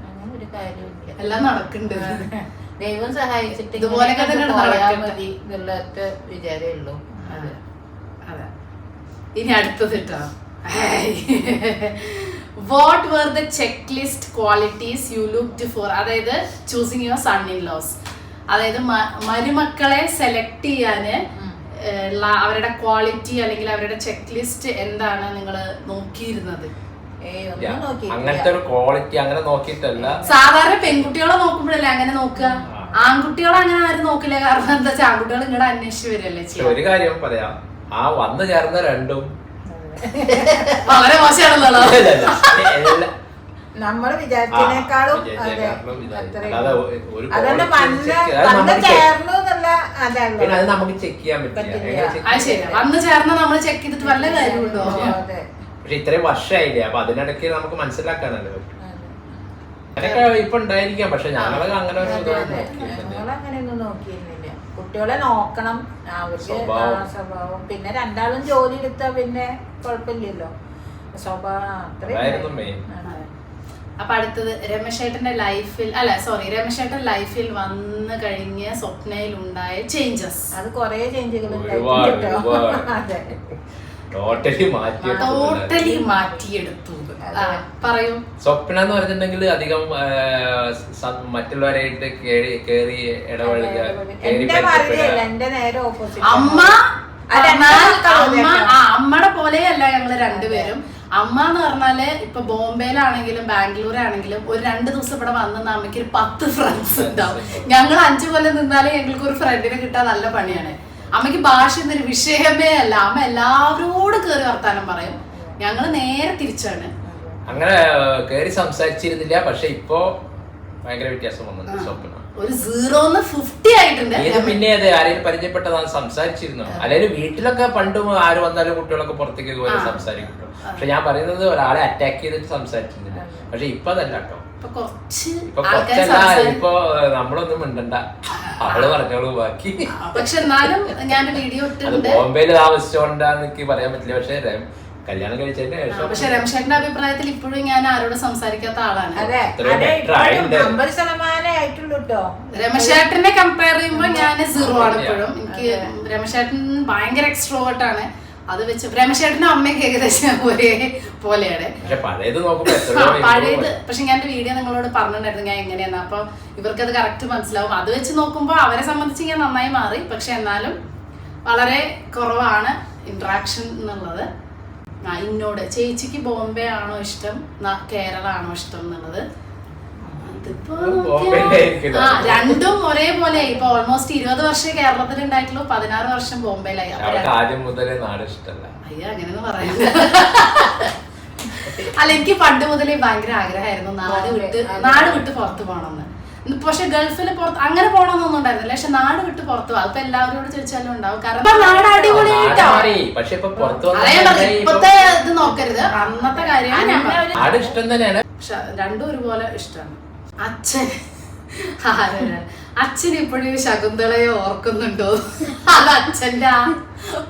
അങ്ങനെ ഒരു കാര്യം എല്ലാം നടക്കുന്നുണ്ട്. ദൈവം സഹായിച്ചിട്ട് ഇതുപോലെയൊക്കെ തന്നെ മതി എന്നുള്ള വിചാരമേ ഉള്ളൂ. അതെ. ഇനി അടുത്തത് കേട്ടോ. What were the check list qualities you looked for? അതായത് choosing your son in laws. അതായത് മരുമക്കളെ സെലക്ട് ചെയ്യാന് അവരുടെ ക്വാളിറ്റി അല്ലെങ്കിൽ അവരുടെ ചെക്ക് ലിസ്റ്റ് എന്താണ് നിങ്ങൾ നോക്കിയിരുന്നത്? അങ്ങനത്തെ ഒരു ക്വാളിറ്റി അങ്ങനെ നോക്കിയിട്ടല്ല. സാധാരണ പെൺകുട്ടികളെ നോക്കുമ്പോഴല്ലേ അങ്ങനെ നോക്കുക. ആൺകുട്ടികളെ അങ്ങനെ ആരും നോക്കില്ല. കാരണം എന്താ വെച്ചാൽ ആൺകുട്ടികൾ ഇങ്ങടെ അന്വേഷിച്ച് വരല്ലേ. ഒരു കാര്യം പറയാം, ആ വന്നു ചേർന്ന രണ്ടും വളരെ മോശമാണല്ലോ. നമ്മള് വിചാരിച്ചതിനേക്കാളും അതന്നെ പണ്ട് ചേർന്നു എന്നുള്ള പിന്നെ അത് നമുക്ക് ചെക്ക് ചെയ്യാൻ പറ്റില്ല. ശരി, വന്ന് ചേർന്ന നമ്മൾ ചെക്ക് ചെയ്തിട്ട് വല്ല കാര്യമുണ്ടോ? പക്ഷെ ഇത്രയും വർഷമായില്ലേ, അപ്പൊ അതിനിടയ്ക്ക് നമുക്ക് മനസ്സിലാക്കാനല്ലേ പറ്റും. അതൊക്കെ ഇപ്പൊ ഉണ്ടായിരിക്കാം, പക്ഷെ ഞങ്ങള് അങ്ങനെ ഞങ്ങളങ്ങനെയൊന്നും നോക്കിയിരുന്നില്ല. കുട്ടികളെ നോക്കണം, അവർക്ക് സ്വഭാവം. പിന്നെ രണ്ടാളും ജോലി എടുത്താ പിന്നെ കുഴപ്പമില്ലല്ലോ, സ്വഭാവം അത്രയും മെയിൻ. അപ്പൊ അടുത്തത് രമേശേട്ടന്റെ ലൈഫിൽ വന്നു കഴിഞ്ഞ സ്വപ്നയിൽ ഉണ്ടായ ചേഞ്ചസ്. അത് കൊറേ ചേഞ്ചുകൾ ടോട്ടലി മാറ്റിയെടുത്തു. പറയൂ. സ്വപ്ന എന്ന് പറഞ്ഞിട്ടുണ്ടെങ്കിൽ അധികം മറ്റുള്ളവരായിട്ട് കേറി ഇടപഴകുക, അമ്മയുടെ പോലെയല്ല ഞങ്ങള് രണ്ടുപേരും. അമ്മ എന്ന് പറഞ്ഞാല് ഇപ്പൊ ബോംബെയിലാണെങ്കിലും ബാംഗ്ലൂരാണെങ്കിലും ഒരു 2 ദിവസം ഇവിടെ വന്ന അമ്മയ്ക്ക് ഒരു 10 ഫ്രണ്ട്സ് ഉണ്ടാവും. ഞങ്ങൾ 5 കൊല്ലം നിന്നാലേ ഞങ്ങൾക്ക് ഒരു ഫ്രണ്ടിനെ കിട്ടാൻ നല്ല പണിയാണ്. അമ്മയ്ക്ക് ഭാഷ എന്നൊരു വിഷയമേ അല്ല. അമ്മ എല്ലാവരോടും കേറി വർത്താനം പറയും. ഞങ്ങള് നേരെ തിരിച്ചാണ്. അങ്ങനെ കേറി സംസാരിച്ചിരുന്നില്ല, പക്ഷെ ഇപ്പൊ ഭയങ്കര വ്യത്യാസം വന്നിട്ടുണ്ട്. സ്വപ്ന ഒരു 0 50 ആയിട്ടുണ്ട്. ഇത് പിന്നെ ആരെയും പരിചയപ്പെട്ടതാണ് സംസാരിച്ചിരുന്നു. അല്ലെങ്കിൽ വീട്ടിലൊക്കെ പണ്ടും ആര് വന്നാലും കുട്ടികളൊക്കെ പുറത്തേക്ക് പോലെ സംസാരിക്കും. പക്ഷെ ഞാൻ പറയുന്നത് ഒരാളെ അറ്റാക്ക് ചെയ്തിട്ട് സംസാരിച്ചിരുന്നില്ല. പക്ഷെ ഇപ്പൊ അതല്ല കേട്ടോ, ഇപ്പൊ കുറച്ചല്ല, ഇപ്പൊ നമ്മളൊന്നും മിണ്ടണ്ട, അവള് പറഞ്ഞോളൂ ബാക്കി. പക്ഷെ എന്നാലും ഞാൻ വീഡിയോ ബോംബെയിൽ താമസിച്ചോണ്ടാന്ന് എനിക്ക് പറയാൻ പറ്റില്ല. പക്ഷെ കല്യാണം കഴിച്ചതിന് ശേഷം പക്ഷെ രമേശേട്ടന്റെ അഭിപ്രായത്തിൽ ഇപ്പോഴും ഞാൻ ആരോടും സംസാരിക്കാത്ത ആളാണ്. രമേശേട്ടനെ കമ്പയർ ചെയ്യുമ്പോൾ ഞാൻ 0 ആണ് ഇപ്പോഴും. എനിക്ക് രമേശേട്ടൻ ഭയങ്കര എക്സ്ട്രോവേർട്ട് ആണ്. അത് വെച്ച് രമേശേട്ടനും അമ്മയൊക്കെ ഏകദേശം ഒരേ പോലെയാണ്. പഴയത് പക്ഷെ ഞാൻ വീഡിയോ നിങ്ങളോട് പറഞ്ഞിട്ടുണ്ടായിരുന്നു ഞാൻ എങ്ങനെയാന്ന്. അപ്പൊ ഇവർക്കത് കറക്റ്റ് മനസ്സിലാവും. അത് വെച്ച് നോക്കുമ്പോ അവരെ സംബന്ധിച്ച് ഞാൻ നന്നായി മാറി. പക്ഷെ എന്നാലും വളരെ കുറവാണ് ഇന്ററാക്ഷൻ എന്നുള്ളത്. ഇന്നോട് ചേച്ചിക്ക് ബോംബെ ആണോ ഇഷ്ടം കേരള ആണോ ഇഷ്ടം എന്നുള്ളത് രണ്ടും ഒരേപോലെ. ഇപ്പൊ ഓൾമോസ്റ്റ് 20 വർഷം കേരളത്തിൽ ഉണ്ടായിട്ടുള്ളൂ, 16 വർഷം ബോംബെയിലായി. ആദ്യം മുതലേ നാട് ഇഷ്ടമല്ല. അയ്യോ അങ്ങനെയൊന്നും പറയാ. അല്ല, എനിക്ക് പണ്ട് മുതലേ ഭയങ്കര ആഗ്രഹമായിരുന്നു നാട് വിട്ട് പുറത്ത് പോകണമെന്ന്. പക്ഷെ ഗൾഫിൽ പുറത്ത് അങ്ങനെ പോകണമെന്നൊന്നും ഉണ്ടായിരുന്നില്ല. പക്ഷെ നാട് വിട്ട് പുറത്ത് പോകും. അപ്പൊ എല്ലാവരോട് ചോദിച്ചാലും ഉണ്ടാവും. കാരണം നാട് അടിപൊളിയായിട്ടോ. ഇപ്പത്തെ ഇത് നോക്കരുത്, അന്നത്തെ കാര്യമാണ് ഞാൻ പറഞ്ഞത്. പക്ഷെ രണ്ടും ഒരുപോലെ ഇഷ്ടമാണ്. അച്ഛൻ ഇപ്പോഴും ശകുന്തളയെ ഓർക്കുന്നുണ്ടോ? അത് അച്ഛന്റെ ആ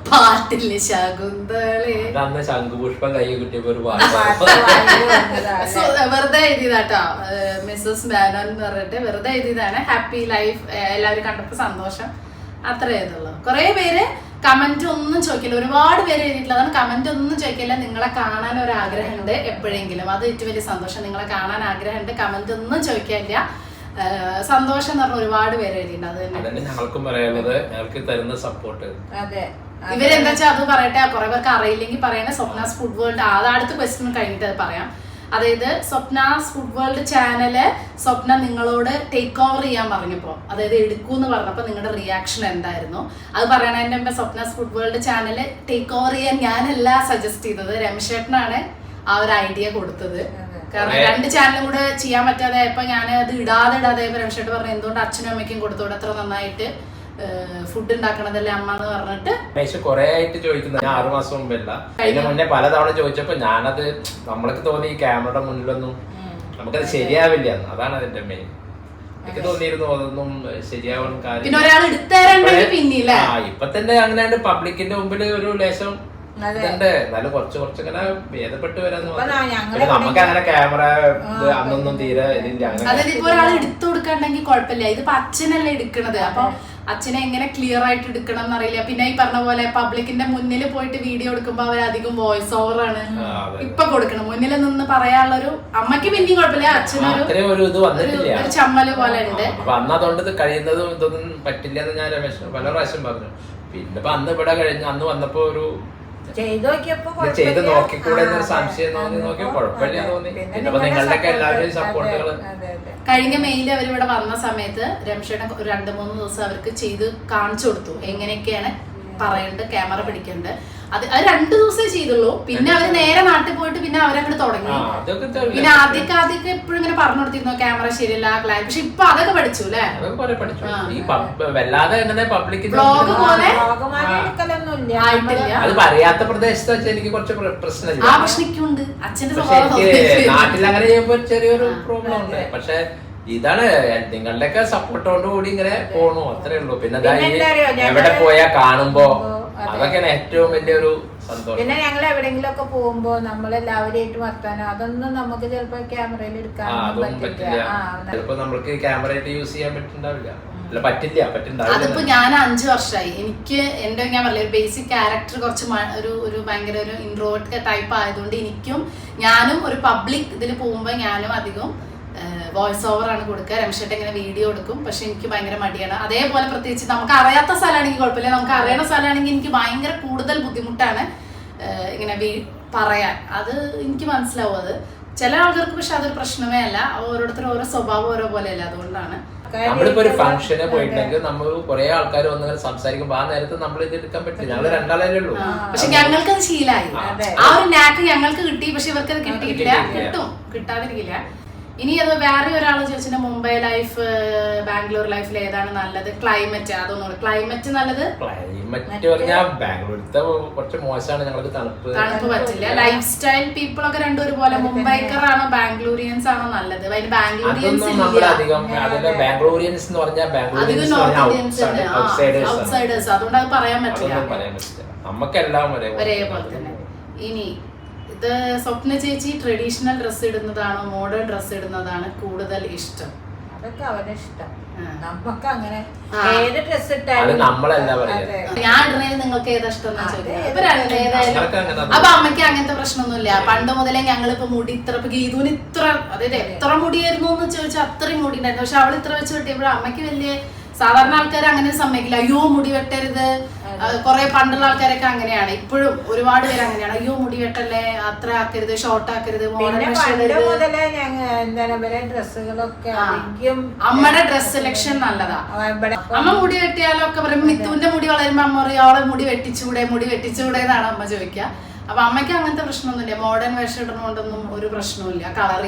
പാട്ടില്ലേ ശകുന്തളെ, ശംഖുപുഷ്പം കൈ കിട്ടിയപ്പോ വെറുതെ എഴുതിയതാട്ടോ. മിസ്സസ് മാനോൻ എന്ന് പറഞ്ഞിട്ട് വെറുതെ എഴുതിയതാണ്. ഹാപ്പി ലൈഫ്, എല്ലാവരും കണ്ടപ്പോ സന്തോഷം, അത്രേ ഇതുള്ളൂ. കുറെ പേര് കമന്റ് ഒന്നും ചോദിക്കില്ല, ഒരുപാട് പേര് എഴുതിയിട്ടുള്ളതാണ്. കമന്റ് ഒന്നും ചോദിക്കില്ല. നിങ്ങളെ കാണാൻ ഒരു ആഗ്രഹമുണ്ട് എപ്പോഴെങ്കിലും, അത് ഏറ്റവും വലിയ സന്തോഷം. നിങ്ങളെ കാണാൻ ആഗ്രഹമുണ്ട്, കമന്റ് ഒന്നും ചോദിക്കാനില്ല, സന്തോഷം എന്ന് പറഞ്ഞ ഒരുപാട് പേര് എഴുതിയിട്ടുണ്ട്. അത് തന്നെ ഞങ്ങൾക്കും പറയാനുള്ളത്, ഞങ്ങൾക്ക് തരുന്ന സപ്പോർട്ട്. ഇവരെന്താ വെച്ചാൽ അത് പറയട്ടെ, കുറെ പേർക്ക് അറിയില്ലെങ്കിൽ പറയണേ. സ്വപ്നാസ് ഫുഡ് വേൾഡ്, അത് അടുത്ത ക്വസ്റ്റ്യൻ കഴിഞ്ഞിട്ട് അത് പറയാം. അതായത് സ്വപ്നാസ് ഫുഡ് വേൾഡ് ചാനല് സ്വപ്ന നിങ്ങളോട് ടേക്ക് ഓവർ ചെയ്യാൻ പറഞ്ഞപ്പോ, അതായത് എടുക്കൂന്ന് പറഞ്ഞപ്പോ നിങ്ങളുടെ റിയാക്ഷൻ എന്തായിരുന്നു? അത് പറയണതിന്റെ മുമ്പ് Swapna's food world channel take over ചെയ്യാൻ ഞാനല്ല സജസ്റ്റ് ചെയ്തത്, രമേശേട്ടനാണ് ആ ഒരു ഐഡിയ കൊടുത്തത്. കാരണം 2 ചാനലും കൂടെ ചെയ്യാൻ പറ്റാതെ ഇപ്പൊ ഞാൻ അത് ഇടാതെ രമേശേട്ടൻ പറഞ്ഞു എന്തുകൊണ്ട് അച്ഛനും അമ്മയ്ക്കും കൊടുത്തോടെ അത്ര നന്നായിട്ട് ഫുഡ് ഉണ്ടാക്കണതല്ലേ അമ്മ എന്ന് പറഞ്ഞിട്ട് കൊറേ ആയിട്ട് ചോദിക്കുന്നത്. ഞാൻ 6 മാസം മുമ്പല്ല, അതിന് മുന്നേ പലതവണ ചോദിച്ചപ്പോ ഞാനത് നമ്മൾക്ക് തോന്നി ഈ ക്യാമറയുടെ മുന്നിലൊന്നും നമുക്കത് ശരിയാവില്ല. അതാണ് അതിന്റെ മെയിൻ. എനിക്ക് തോന്നിയിരുന്നു അതൊന്നും ശരിയാവാൻ കാര്യം. ഇപ്പൊ തന്നെ അങ്ങനെ പബ്ലിക്കിന്റെ മുമ്പിൽ ഒരു ലേശം എന്നാലും കുറച്ചിങ്ങനെ ഭേദപ്പെട്ട് വരാന്ന് പറഞ്ഞു. നമുക്ക് അങ്ങനെ ക്യാമറ അന്നൊന്നും തീരെ ഇതില്ല. അതായത് ഇപ്പൊ ഒരാൾ എടുത്തു കൊടുക്കണ്ടെങ്കിൽ കുഴപ്പമില്ല. ഇതിപ്പോ അച്ഛനല്ലേ എടുക്കണത്, അപ്പൊ അച്ഛനെ എങ്ങനെ ക്ലിയർ ആയിട്ട് എടുക്കണം എന്നറിയില്ല. പിന്നെ ഈ പറഞ്ഞ പോലെ പബ്ലിക്കിന്റെ മുന്നിൽ പോയിട്ട് വീഡിയോ എടുക്കുമ്പോ അവരധികം വോയിസ് ഓവർ ആണ് ഇപ്പൊ കൊടുക്കണം. മുന്നിൽ നിന്ന് പറയാനുള്ളൊരു അമ്മയ്ക്ക് പിന്നെയും കുഴപ്പമില്ല, അച്ഛനൊരു ഒരു ചമ്മല് പോലെ ഉണ്ട്. അപ്പൊ അന്ന് അതുകൊണ്ട് കഴിയുന്നതും ഇതൊന്നും പറ്റില്ല എന്ന് ഞാൻ രമേശ് പല പ്രാവശ്യം പറഞ്ഞു. പിന്നെ ഇപ്പൊ അന്ന് ഇവിടെ കഴിഞ്ഞു, അന്ന് വന്നപ്പോ ഒരു ചെയ്ത് നോക്കിക്കൂടെ എന്നൊരു സംശയം നോക്കിയ കുഴപ്പമില്ല തോന്നി. പിന്നെ നിങ്ങളുടെ എല്ലാവരുടെയും സപ്പോർട്ടുകൾ. കഴിഞ്ഞ മെയില് അവരിവിടെ വന്ന സമയത്ത് രമേശേട്ടൻ 2-3 ദിവസം അവർക്ക് ചെയ്ത് കാണിച്ചു കൊടുത്തു എങ്ങനെയൊക്കെയാണ് പറയേണ്ടത്, ക്യാമറ പിടിക്കേണ്ടത്. അത് 2 ദിവസമേ ചെയ്തുള്ളൂ. പിന്നെ അവര് നേരെ നാട്ടിൽ പോയിട്ട് പിന്നെ അവരങ്ങോട്ട് തുടങ്ങി. പിന്നെ ആദ്യമൊക്കെ എപ്പോഴും ഇങ്ങനെ പറഞ്ഞു കൊടുത്തിരുന്നു ക്യാമറ ശരിയല്ല, പക്ഷെ ഇപ്പൊ അതൊക്കെ പഠിച്ചു അല്ലേ? ബ്ലോഗ് പോലെ ആയിട്ടില്ല. അത് പറയാത്ത പ്രദേശത്ത് വെച്ചാൽ എനിക്ക് കുറച്ച് പ്രശ്നമില്ല. ആ പ്രശ്നിക്കുണ്ട്. അച്ഛന്റെ നാട്ടിൽ അങ്ങനെ ചെയ്യുമ്പോ ചെറിയൊരു പ്രോബ്ലം ഉണ്ട്. പക്ഷെ ഇതാണ് നിങ്ങളുടെയൊക്കെ സപ്പോർട്ടോട് കൂടി ഇങ്ങനെ പോണു, അത്രേ ഉള്ളൂ. പിന്നെ എവിടെ പോയാ കാണുമ്പോ അതൊക്കെയാണ് ഏറ്റവും വലിയൊരു സന്തോഷം. പിന്നെ ഞങ്ങൾ എവിടെങ്കിലും ഒക്കെ പോകുമ്പോ നമ്മളെല്ലാവരുമായിട്ട് വർത്താനോ അതൊന്നും നമുക്ക് ചിലപ്പോ ക്യാമറയിൽ എടുക്കാനൊന്നും പറ്റില്ല. ചിലപ്പോ നമുക്ക് ക്യാമറയായിട്ട് യൂസ് ചെയ്യാൻ പറ്റുന്നുണ്ടാവില്ല. അതിപ്പോ ഞാൻ 5 വർഷമായി. എനിക്ക് ഞാൻ പറഞ്ഞ ബേസിക് ക്യാരക്ടർ കുറച്ച് ഒരു ഭയങ്കര ഒരു ഇൻട്രോവേർട്ട് ടൈപ്പ് ആയതുകൊണ്ട് ഞാനും ഒരു പബ്ലിക് ഇതിൽ പോകുമ്പോ ഞാനും അധികം വോയിസ് ഓവർ ആണ് കൊടുക്കുക. രമേശേട്ടൻ ഇങ്ങനെ വീഡിയോ എടുക്കും. പക്ഷെ എനിക്ക് ഭയങ്കര മടിയാണ്. അതേപോലെ പ്രത്യേകിച്ച് നമുക്ക് അറിയാത്ത സ്ഥലമാണെങ്കിൽ കുഴപ്പമില്ല, നമുക്ക് അറിയുന്ന സ്ഥലമാണെങ്കിൽ എനിക്ക് ഭയങ്കര കൂടുതൽ ബുദ്ധിമുട്ടാണ് ഇങ്ങനെ പറയാൻ. അത് എനിക്ക് മനസ്സിലാവും. അത് ചില ആൾക്കാർക്ക് പക്ഷെ അതൊരു പ്രശ്നമേ അല്ല. ഓരോരുത്തരും ഓരോ സ്വഭാവം ഓരോ പോലെയല്ല. അതുകൊണ്ടാണ് നമ്മളിപ്പോ ഒരു ഫംഗ്ഷന് പോയിട്ടുണ്ടെങ്കിൽ നമ്മൾ കുറെ ആൾക്കാർ വന്ന് സംസാരിക്കുമ്പോ ആ നേരത്ത് നമ്മൾ ഇത് എടുക്കാൻ പറ്റില്ല. ഞങ്ങൾ 2 ആളേ ഉള്ളൂ. പക്ഷെ ഞങ്ങൾക്ക് അത് ശീലമായി. ആ ഒരു നാക്ക് ഞങ്ങൾക്ക് കിട്ടി. പക്ഷെ ഇവർക്ക് അത് കിട്ടിയിട്ടില്ല. കിട്ടാതിരിക്കില്ല. ഇനി അത് വേറെ ഒരാൾ ചോദിച്ചാൽ മുംബൈ ലൈഫ് ബാംഗ്ലൂർ ലൈഫിൽ ഏതാണ് നല്ലത്? ക്ലൈമറ്റ്. അതൊന്നും ക്ലൈമറ്റ് നല്ലത്. ക്ലൈമറ്റ് പറഞ്ഞാൽ ബാംഗ്ലൂരിലത്തെ കുറച്ച് മോശമാണ്. ഞങ്ങൾക്ക് തണുപ്പ് പറ്റില്ല. ലൈഫ് സ്റ്റൈൽ പീപ്പിൾ ഒക്കെ രണ്ടും ഒരുപോലെ. മുംബൈക്കറാണോ ബാംഗ്ലൂരിയൻസ് ആണോ നല്ലത്? ബാംഗ്ലൂരിയൻസ് എന്ന് പറഞ്ഞാൽ ഔട്ട്സൈഡേഴ്സ്. അതുകൊണ്ട് അത് പറയാൻ പറ്റില്ല. നമുക്കെല്ലാം ഒരേപോലെ തന്നെ. ഇനി ഇത് സ്വപ്ന ചേച്ചി ട്രഡീഷണൽ ഡ്രസ് ഇടുന്നതാണോ മോഡേൺ ഡ്രസ് ഇടുന്നതാണ് കൂടുതൽ ഇഷ്ടം? അതൊക്കെ അവരുടെ ഇഷ്ടം. നമുക്ക് അങ്ങനെ ഏത് ഡ്രസ് ഇട്ടാലും ഞാൻ ഇടുന്നതിന് നിങ്ങൾക്ക് ഏതാ ഇഷ്ടം എന്ന് ചോദിക്കാം. അപ്പൊ അമ്മയ്ക്ക് അങ്ങനത്തെ പ്രശ്നമൊന്നുമില്ല. പണ്ട് മുതലേ ഞങ്ങളിപ്പോ മുടി ഇത്ര ഗീതുവിന് ഇത്ര, അതായത് എത്ര മുടിയായിരുന്നു എന്ന് ചോദിച്ചാൽ അത്രയും മുടി ഉണ്ടായിരുന്നു. പക്ഷെ അവൾ ഇത്ര വെച്ച് വെട്ടിയപ്പോൾ അമ്മയ്ക്ക് വലിയ, സാധാരണ ആൾക്കാർ അങ്ങനെ സമ്മതിക്കില്ല. അയ്യോ മുടി വെട്ടരുത്. കുറെ പണ്ടുള്ള ആൾക്കാരൊക്കെ അങ്ങനെയാണ്. ഇപ്പോഴും ഒരുപാട് പേര് അങ്ങനെയാണ്. അയ്യോ മുടി വെട്ടല്ലേ, അത്ര ആക്കരുത്, ഷോർട്ട് ആക്കരുത്, അമ്മയുടെ ഡ്രസ് സെലക്ഷൻ നല്ലതാ. അമ്മ മുടി വെട്ടിയാലൊക്കെ പറയും മിത്തുവിന്റെ മുടി വളരുമ്പോ അമ്മ പറയും അവളെ മുടി വെട്ടിച്ചൂടെ എന്നാണ് അമ്മ ചോദിക്കുക. അപ്പൊ അമ്മയ്ക്ക് അങ്ങനത്തെ പ്രശ്നമൊന്നുമില്ല. മോഡേൺ വേഷം ഇടുന്നതുകൊണ്ടൊന്നും ഒരു പ്രശ്നമില്ല. കളർ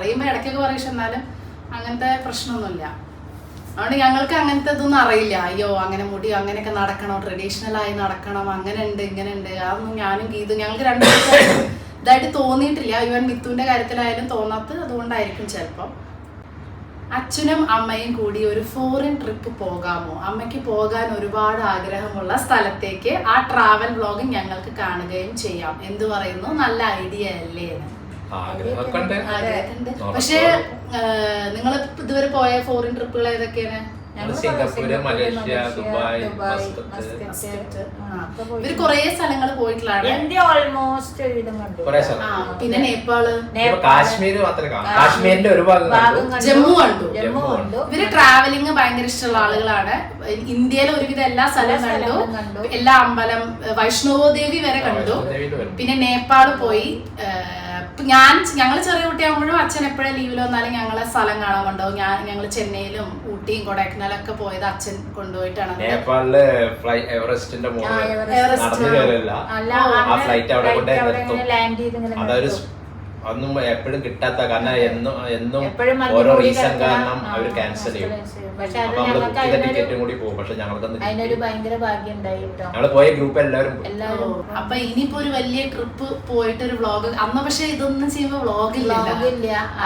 ചെയ്യുമ്പോ ഇടയ്ക്കൊക്കെ പറയും, എന്നാലും അങ്ങനത്തെ പ്രശ്നമൊന്നുമില്ല. അതുകൊണ്ട് ഞങ്ങൾക്ക് അങ്ങനത്തെ ഇതൊന്നും അറിയില്ല. അയ്യോ അങ്ങനെ മുടി അങ്ങനെയൊക്കെ നടക്കണം, ട്രഡീഷണൽ ആയി നടക്കണം, അങ്ങനെ ഉണ്ട് ഇങ്ങനെ ഉണ്ട്. അതൊന്നും ഞാനും ഗീതു ഞങ്ങൾക്ക് 2 ഇതായിട്ട് തോന്നിയിട്ടില്ല. ഇവൻ മിത്തുവിന്റെ കാര്യത്തിലായാലും തോന്നാത്തത് അതുകൊണ്ടായിരിക്കും ചിലപ്പം. അച്ഛനും അമ്മയും കൂടി ഒരു ഫോറിൻ ട്രിപ്പ് പോകാമോ? അമ്മയ്ക്ക് പോകാൻ ഒരുപാട് ആഗ്രഹമുള്ള സ്ഥലത്തേക്ക് ആ ട്രാവൽ വ്ലോഗ് ഞങ്ങൾക്ക് കാണുകയും ചെയ്യാം. എന്ത് പറയുന്നു? നല്ല ഐഡിയ അല്ലേ? പക്ഷെ നിങ്ങൾ ഇതുവരെ പോയ ഫോറിൻ ട്രിപ്പുകൾ ഏതൊക്കെയാണ്? സിംഗപ്പൂര്, മലേഷ്യ, ദുബായ്, ഇവര് കൊറേ സ്ഥലങ്ങൾ പോയിട്ടുള്ളതാണ്. പിന്നെ നേപ്പാള്, കാശ്മീർ മാത്രമേ, കാശ്മീരിന്റെ ഒരു ഭാഗം, ജമ്മു കണ്ടു. ഇവര് ട്രാവലിംഗ് ഭയങ്കര ഇഷ്ടമുള്ള ആളുകളാണ്. ഇന്ത്യയിലെ ഒരുവിധം എല്ലാ സ്ഥലവും കണ്ടു. എല്ലാ അമ്പലം, വൈഷ്ണവോ ദേവി വരെ കണ്ടു. പിന്നെ നേപ്പാള് പോയി. ഞങ്ങൾ ചെറിയ കുട്ടിയാകുമ്പോഴും അച്ഛൻ എപ്പോഴും ലീവിൽ വന്നാലും ഞങ്ങളെ സ്ഥലം കാണാൻ കൊണ്ടുപോകും. ഞങ്ങൾ ചെന്നൈയിലും ഊട്ടിയും കൊടൈക്കനാലൊക്കെ പോയത് അച്ഛൻ കൊണ്ടുപോയിട്ടാണ്. നേപ്പാളില് എവറസ്റ്റിന്റെ അതൊരു ഒന്നും എപ്പോഴും കിട്ടാത്ത, കാരണം എന്നും ഓരോ റീസൺ കാരണം അവര് ക്യാൻസൽ ചെയ്യും. ടിക്കറ്റും കൂടി പോകും. പക്ഷെ ഞങ്ങള് പോയ ഗ്രൂപ്പ് എല്ലാവരും. അപ്പൊ ഇനിയിപ്പോ ഒരു വലിയ ട്രിപ്പ് പോയിട്ട് ഒരു വ്ളോഗ് അന്ന്, പക്ഷെ ഇതൊന്നും ചെയ്യുമ്പോ വ്ളോഗ് ഇല്ല,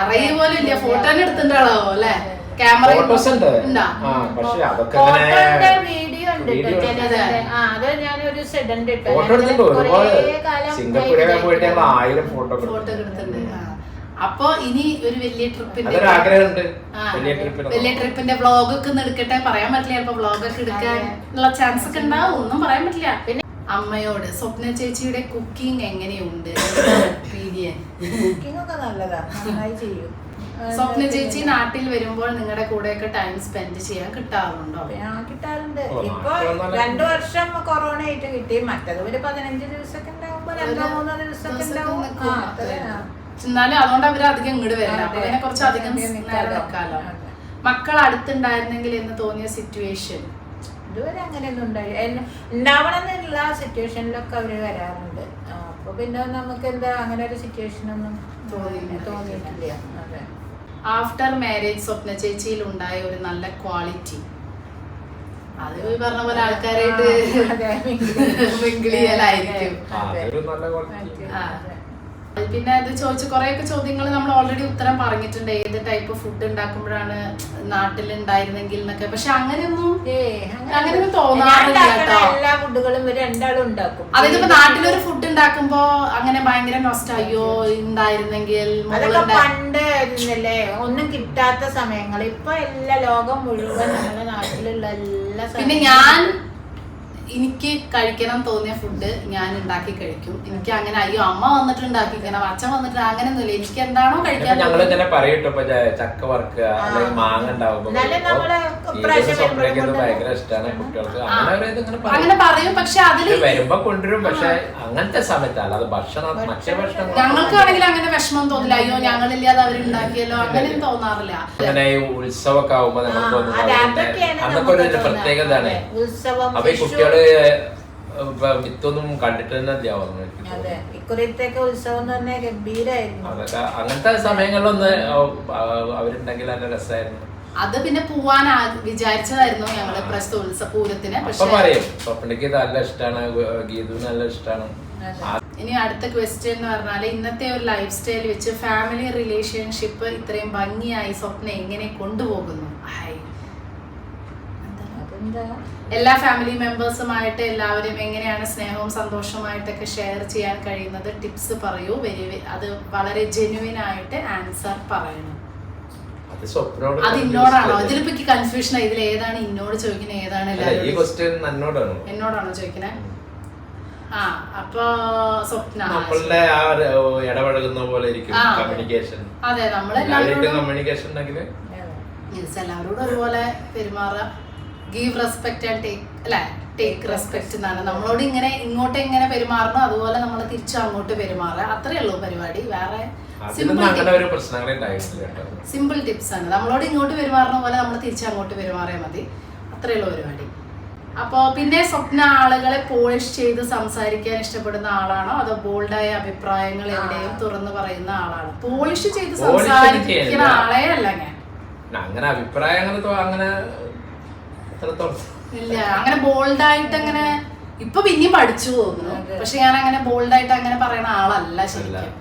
അറിയ പോലും ഇല്ല. ഫോട്ടോ എടുത്തിട്ടുണ്ടാവോ അല്ലെ? ക്യാമറ അപ്പൊ ഇനി ഒരു വലിയ ട്രിപ്പിന്റെ വ്ളോഗ് ഒക്കെ ഒന്ന് എടുക്കട്ടെ. പറയാൻ പറ്റില്ല, ചിലപ്പോ വ്ളോഗ് ഒക്കെ എടുക്കാനുള്ള ചാൻസ് ഒക്കെ ഉണ്ടാവും. ഒന്നും പറയാൻ പറ്റില്ല. പിന്നെ അമ്മയോട് സ്വപ്ന ചേച്ചിയുടെ കുക്കിംഗ് എങ്ങനെയുണ്ട്? കുക്കിംഗ് ഒക്കെ നല്ലതാ, നന്നായി ചെയ്യും. സ്വപ്ന ചേച്ചി നാട്ടിൽ വരുമ്പോൾ നിങ്ങളുടെ കൂടെയൊക്കെ ടൈം സ്പെൻഡ് ചെയ്യാൻ കിട്ടാറുണ്ടോ? കിട്ടാറുണ്ട്. ഇപ്പൊ 2 വർഷം കൊറോണ ആയിട്ട് കിട്ടി. മറ്റത് ഒരു 15 ദിവസമൊക്കെ ഉണ്ടാവുമ്പോ 2-3 ദിവസമൊക്കെ ഉണ്ടാവും. എന്നാലും അതുകൊണ്ട് അവര് അധികം ഇങ്ങോട്ട് വരില്ല. അപ്പൊ അതിനെ കുറച്ച് അധികം നേരം വെക്കാലോ. മക്കൾ അടുത്തുണ്ടായിരുന്നെങ്കിൽ എന്ന് തോന്നിയ സിറ്റുവേഷൻ? ഇതുവരെ അങ്ങനെയൊന്നും ഉണ്ടാവണമെന്നുള്ള സിറ്റുവേഷനിലൊക്കെ അവര് വരാറുണ്ട്. അപ്പൊ പിന്നെ നമുക്ക് എന്താ അങ്ങനെ ഒരു സിറ്റുവേഷൻ ഒന്നും തോന്നിയിട്ടില്ല. അതെ. ആഫ്റ്റർ മാരേജ് സ്വപ്ന ചേച്ചിയിൽ ഉണ്ടായ ഒരു നല്ല ക്വാളിറ്റി, അത് പറഞ്ഞ പോലെ ആൾക്കാരായിട്ട് മിങ്കിൾ ചെയ്യലായിരിക്കും. പിന്നെ അത് ചോദിച്ച കുറെയൊക്കെ ചോദ്യങ്ങൾ നമ്മൾ ഓൾറെഡി ഉത്തരം പറഞ്ഞിട്ടുണ്ട്. ഏത് ടൈപ്പ് ഫുഡ് ഉണ്ടാക്കുമ്പോഴാണ് നാട്ടിലുണ്ടായിരുന്നെങ്കിൽ എന്നൊക്കെ. പക്ഷെ അങ്ങനെയൊന്നും തോന്നാറില്ല കേട്ടോ. എല്ലാ ഫുഡുകളും രണ്ടാളും ഉണ്ടാക്കും. അതായത് ഇപ്പൊ നാട്ടിലൊരു ഫുഡ് ഉണ്ടാക്കുമ്പോ അങ്ങനെ ഭയങ്കര നൊസ്റ്റ, അയ്യോ ഉണ്ടായിരുന്നെങ്കിൽ. അതൊക്കെ പണ്ട് ആയിരുന്നല്ലേ, ഒന്നും കിട്ടാത്ത സമയങ്ങൾ. ഇപ്പൊ എല്ലാ ലോകം മുഴുവൻ നമ്മുടെ നാട്ടിലുള്ള എല്ലാ. പിന്നെ എനിക്ക് കഴിക്കണം തോന്നിയ ഫുഡ് ഞാൻ ഉണ്ടാക്കി കഴിക്കും. എനിക്ക് അങ്ങനെ അയ്യോ അമ്മ വന്നിട്ട് ഉണ്ടാക്കിക്കണം, അച്ഛൻ വന്നിട്ട് അങ്ങനെയൊന്നുമില്ല. എനിക്ക് എന്താണോ കഴിക്കാൻ. ഞങ്ങളിങ്ങനെ പറയട്ടോ, ചക്ക വറുക്കുക അല്ലെങ്കിൽ മാങ്ങ ഉണ്ടാവുമ്പോ ഭയങ്കര ഇഷ്ടമാണ് കുട്ടികൾക്ക്. അങ്ങനെ പറയും. പക്ഷെ അതില് വരുമ്പോ കൊണ്ടുവരും. പക്ഷെ അങ്ങനത്തെ സമയത്ത് അല്ലാതെ ഭക്ഷണം മറ്റേ ഭക്ഷണം ഞങ്ങൾക്കാണെങ്കിൽ അങ്ങനെ വിഷമം തോന്നില്ല. അയ്യോ ഞങ്ങളില്ലാതെ അവരുണ്ടാക്കിയല്ലോ, അങ്ങനെയും തോന്നാറില്ല. അങ്ങനെ ഉത്സവമൊക്കെ ആവുമ്പോ നമുക്ക് അന്നൊക്കെ ഒരു പ്രത്യേകതയാണ്. അപ്പൊ ഈ കുട്ടികള് വിത്തൊന്നും കണ്ടിട്ട് തന്നെ അതൊക്കെ അങ്ങനത്തെ സമയങ്ങളിലൊന്ന് അവരുണ്ടെങ്കിൽ നല്ല രസമായിരുന്നു. അത് പിന്നെ പോവാൻ വിചാരിച്ചതായിരുന്നു ഞങ്ങള് പ്രസ്തുത പൂരത്തിന്. പക്ഷെ പറയും സ്വപ്നയ്ക്ക് നല്ല ഇഷ്ടമാണ്, ഗീതു നല്ല ഇഷ്ടമാണ്. ഇനി അടുത്ത ക്വസ്റ്റ്യൻ എന്ന് പറഞ്ഞാല് ഇന്നത്തെ ഒരു ലൈഫ് സ്റ്റൈൽ വെച്ച് ഫാമിലി റിലേഷൻഷിപ്പ് ഇത്രയും ഭംഗിയായി സ്വപ്ന എങ്ങനെ കൊണ്ടുപോകുന്നു? എല്ലാ ഫാമിലി മെമ്പേഴ്സുമായിട്ട് എല്ലാവരും എങ്ങനെയാണ് സ്നേഹവും സന്തോഷവുമായിട്ടൊക്കെ ഷെയർ ചെയ്യാൻ കഴിയുന്നത്? ടിപ്സ് പറയൂ. അത് വളരെ ജെന്യുവിൻ ആയിട്ട് ആൻസർ പറയണം. അത് ഇന്നോടാണോ? ഇതിലിപ്പോ കൺഫ്യൂഷൻ ആയി. ഇതിൽ ഏതാണ് ഇന്നോട് ചോദിക്കുന്നത്, ഏതാണ് എന്നോടാണോ ചോദിക്കണേ? ആ അപ്പൊ സ്വപ്ന ഇടപഴകുന്ന പോലെ അതെ, നമ്മളെല്ലാവരോടും ഒരുപോലെ പെരുമാറുക. ഗീവ് റെസ്പെക്ട് ആൻഡ് ടേക്ക് അല്ലെ, ടേക്ക് റെസ്പെക്ട് എന്നാണ്. നമ്മളോട് ഇങ്ങോട്ട് എങ്ങനെ പെരുമാറണോ അതുപോലെ നമ്മൾ തിരിച്ചു അങ്ങോട്ട് പെരുമാറുക. അത്രേ ഉള്ളൂ പരിപാടി. വേറെ സിമ്പിൾ ടിപ്സ് ആണ്. നമ്മളോട് ഇങ്ങോട്ട് പെരുമാറുന്ന പോലെ നമ്മൾ തിരിച്ചു അങ്ങോട്ട് പെരുമാറിയാൽ മതി. അത്രേ ഉള്ളൂ പരിപാടി. അപ്പൊ പിന്നെ സ്വപ്ന ആളുകളെ പോളിഷ് ചെയ്ത് സംസാരിക്കാൻ ഇഷ്ടപ്പെടുന്ന ആളാണോ അതോ ബോൾഡായ അഭിപ്രായങ്ങൾ എവിടെയും തുറന്നു പറയുന്ന ആളാണോ? പോളിഷ് ചെയ്ത് സംസാരിക്കുന്ന ആളെ അല്ല ഞാൻ. അങ്ങനെ അഭിപ്രായങ്ങൾ അങ്ങനെ ഇല്ല, അങ്ങനെ ബോൾഡായിട്ട് അങ്ങനെ ഇപ്പൊ പിന്നെയും പഠിച്ചു പോകുന്നു. പക്ഷെ ഞാൻ അങ്ങനെ ബോൾഡായിട്ട് അങ്ങനെ പറയുന്ന ആളല്ല ശരിക്കും.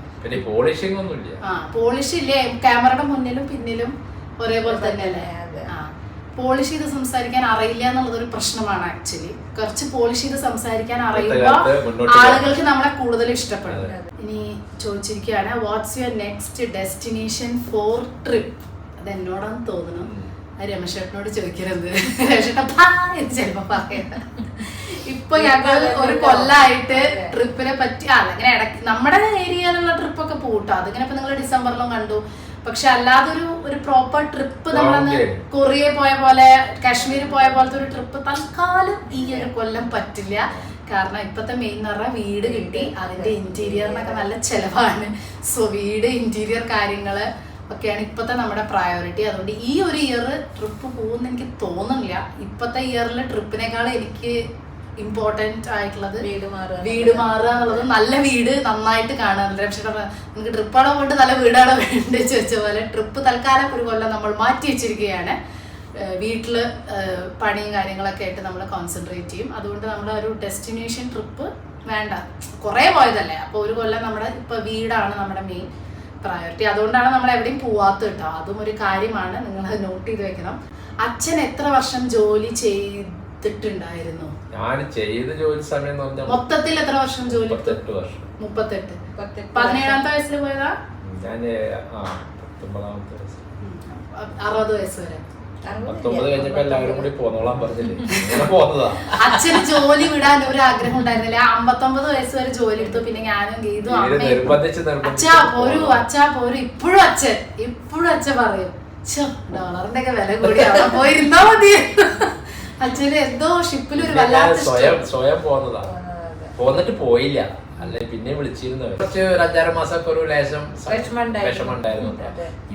പോളിഷ് ഇല്ലേ, ക്യാമറയുടെ മുന്നിലും പിന്നിലും ഒരേപോലെ തന്നെ അല്ലേ. പോളിഷ് ചെയ്ത് സംസാരിക്കാൻ അറിയില്ല എന്നുള്ളത് ഒരു പ്രശ്നമാണ് ആക്ച്വലി. കുറച്ച് പോളിഷ് ചെയ്ത് സംസാരിക്കാൻ അറിയുമ്പോ ആളുകൾക്ക് നമ്മളെ കൂടുതൽ ഇഷ്ടപ്പെടും. ഇനി ചോദിച്ചിരിക്കുകയാണ്, what's your next destination for trip? അത് എന്നോടാന്ന് തോന്നുന്നു. രമേശേട്ടനോട് ചോദിക്കരുത്. ചിലപ്പോ പറയാ. ഇപ്പൊ ഞങ്ങൾ ഒരു കൊല്ലായിട്ട് ട്രിപ്പിനെ പറ്റി അങ്ങനെ ഇടയ്ക്ക് നമ്മുടെ ഏരിയയിലുള്ള ട്രിപ്പൊക്കെ പോട്ടോ. അതിങ്ങനെ ഇപ്പൊ നിങ്ങൾ ഡിസംബറിലും കണ്ടു. പക്ഷെ അല്ലാതെ ഒരു പ്രോപ്പർ ട്രിപ്പ് നമ്മളന്ന് കൊറിയ പോയ പോലെ കാശ്മീർ പോയ പോലത്തെ ഒരു ട്രിപ്പ് തൽക്കാലം ഈ ഒരു കൊല്ലം പറ്റില്ല. കാരണം ഇപ്പത്തെ മെയിൻ എന്ന് പറഞ്ഞാൽ വീട് കിട്ടി, അതിന്റെ ഇന്റീരിയറിനൊക്കെ നല്ല ചെലവാണ്. സോ വീട്, ഇന്റീരിയർ കാര്യങ്ങള് ഒക്കെയാണ് ഇപ്പത്തെ നമ്മുടെ പ്രയോറിറ്റി. അതുകൊണ്ട് ഈ ഒരു ഇയർ ട്രിപ്പ് പോകുമെന്ന് എനിക്ക് തോന്നുന്നില്ല. ഇപ്പത്തെ ഇയറിലെ ട്രിപ്പിനേക്കാൾ എനിക്ക് ഇമ്പോർട്ടന്റ് ആയിട്ടുള്ളത് വീട് മാറുക എന്നുള്ളത്. നല്ല വീട് നന്നായിട്ട് കാണാറുണ്ട്. പക്ഷേ നമുക്ക് ട്രിപ്പാണോ കൊണ്ട് നല്ല വീടാണോ വേണ്ടത് ചോദിച്ച പോലെ ട്രിപ്പ് തൽക്കാലം ഒരു കൊല്ലം നമ്മൾ മാറ്റി വെച്ചിരിക്കുകയാണ്. വീട്ടില് പണിയും കാര്യങ്ങളൊക്കെ ആയിട്ട് നമ്മൾ കോൺസെൻട്രേറ്റ് ചെയ്യും. അതുകൊണ്ട് നമ്മൾ ഒരു ഡെസ്റ്റിനേഷൻ ട്രിപ്പ് വേണ്ട, കുറേ പോയതല്ലേ. അപ്പോൾ ഒരു കൊല്ലം നമ്മുടെ ഇപ്പൊ വീടാണ് നമ്മുടെ മെയിൻ പ്രയോറിറ്റി. അതുകൊണ്ടാണ് നമ്മൾ എവിടെയും പോവാത്ത കേട്ടോ. അതും ഒരു കാര്യമാണ്, നിങ്ങൾ അത് നോട്ട് ചെയ്ത് വെക്കണം. അച്ഛൻ എത്ര വർഷം ജോലി ചെയ്തിട്ടുണ്ടായിരുന്നു? ഞാൻ ചെയ്ത ജോലി സമയം മൊത്തത്തിൽ എത്ര വർഷം ജോലി? 38 വർഷം. 17ാമത്തെ വയസ്സിൽ പോയതാ? ഞാൻ 60 വയസ്സ് വരെ. 19 കഴിഞ്ഞപ്പോ എല്ലാവരും കൂടി പോന്നോളാൻ പറഞ്ഞില്ലേ, പോന്നതാ. അച്ഛന് ജോലി വിടാൻ ഒരു ആഗ്രഹം ഉണ്ടായിരുന്നില്ല. 59 വയസ്സ് വരെ ജോലി എടുത്തു. പിന്നെ ഞാനും ഗീതും അച്ഛാ പോരു. ഇപ്പോഴും അച്ഛൻ പറയും, ഡോളറിന്റെ ഒക്കെ വില കൂടി അവിടെ പോയിരുന്നാ മതി. അച്ഛന് എന്തോ ഷിപ്പിൽ ഒരു വല്ലാത്ത സ്വയം പോന്നതാ. പോന്നിട്ട് പോയില്ല. അല്ലെ പിന്നെ വിളിച്ചിരുന്നു. കുറച്ച് ഒരു 5-6 മാസമൊക്കെ ഒരു ലേശം വിഷമുണ്ടായിരുന്നു.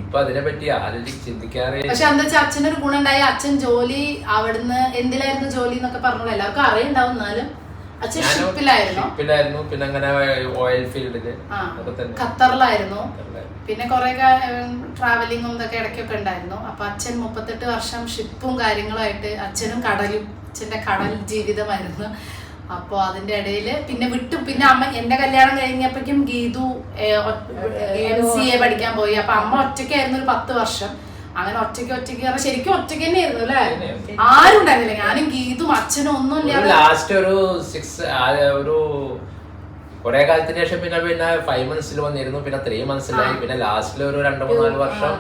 ഇപ്പൊ അതിനെ പറ്റി ആരും ചിന്തിക്കാറേ. പക്ഷെ എന്താ വെച്ചാൽ അച്ഛനൊരു ഗുണമുണ്ടായി. അച്ഛൻ ജോലി അവിടുന്ന് എന്തിലായിരുന്നു ജോലി എന്നൊക്കെ പറഞ്ഞോളൂ, എല്ലാവർക്കും അറിയണ്ടാവും. എന്നാലും അച്ഛൻ ഷിപ്പിലായിരുന്നു. പിന്നെ അങ്ങനെ ഓയിൽ ഫീൽഡില് ഖത്തറിലായിരുന്നു. പിന്നെ കുറെ ട്രാവലിങ്ങും ഇതൊക്കെ ഇടയ്ക്കൊക്കെ ഉണ്ടായിരുന്നു. അപ്പൊ അച്ഛൻ 38 വർഷം ഷിപ്പും കാര്യങ്ങളുമായിട്ട് അച്ഛനും കടലും, അച്ഛന്റെ കടൽ ജീവിതമായിരുന്നു. അപ്പൊ അതിന്റെ ഇടയില് പിന്നെ വിട്ടു. പിന്നെ അമ്മ എന്റെ കല്യാണം കഴിഞ്ഞപ്പോഴേക്കും ഗീതു MCA പഠിക്കാൻ പോയി. അപ്പൊ അമ്മ ഒറ്റയ്ക്കായിരുന്നു ഒരു 10 വർഷം. അങ്ങനെ ഒറ്റയ്ക്ക് ശരിക്കും ഒറ്റയ്ക്ക് തന്നെയായിരുന്നു അല്ലെ, ആരും ഉണ്ടായിരുന്നില്ല. ഞാനും ഗീതും അച്ഛനും ഒന്നും ഇല്ല. ലാസ്റ്റ് ഒരു കുറെ കാലത്തിന് ശേഷം പിന്നെ 5 months വന്നിരുന്നു, പിന്നെ 3 months പിന്നെ ലാസ്റ്റിൽ ഒരു 2-3-4 വർഷം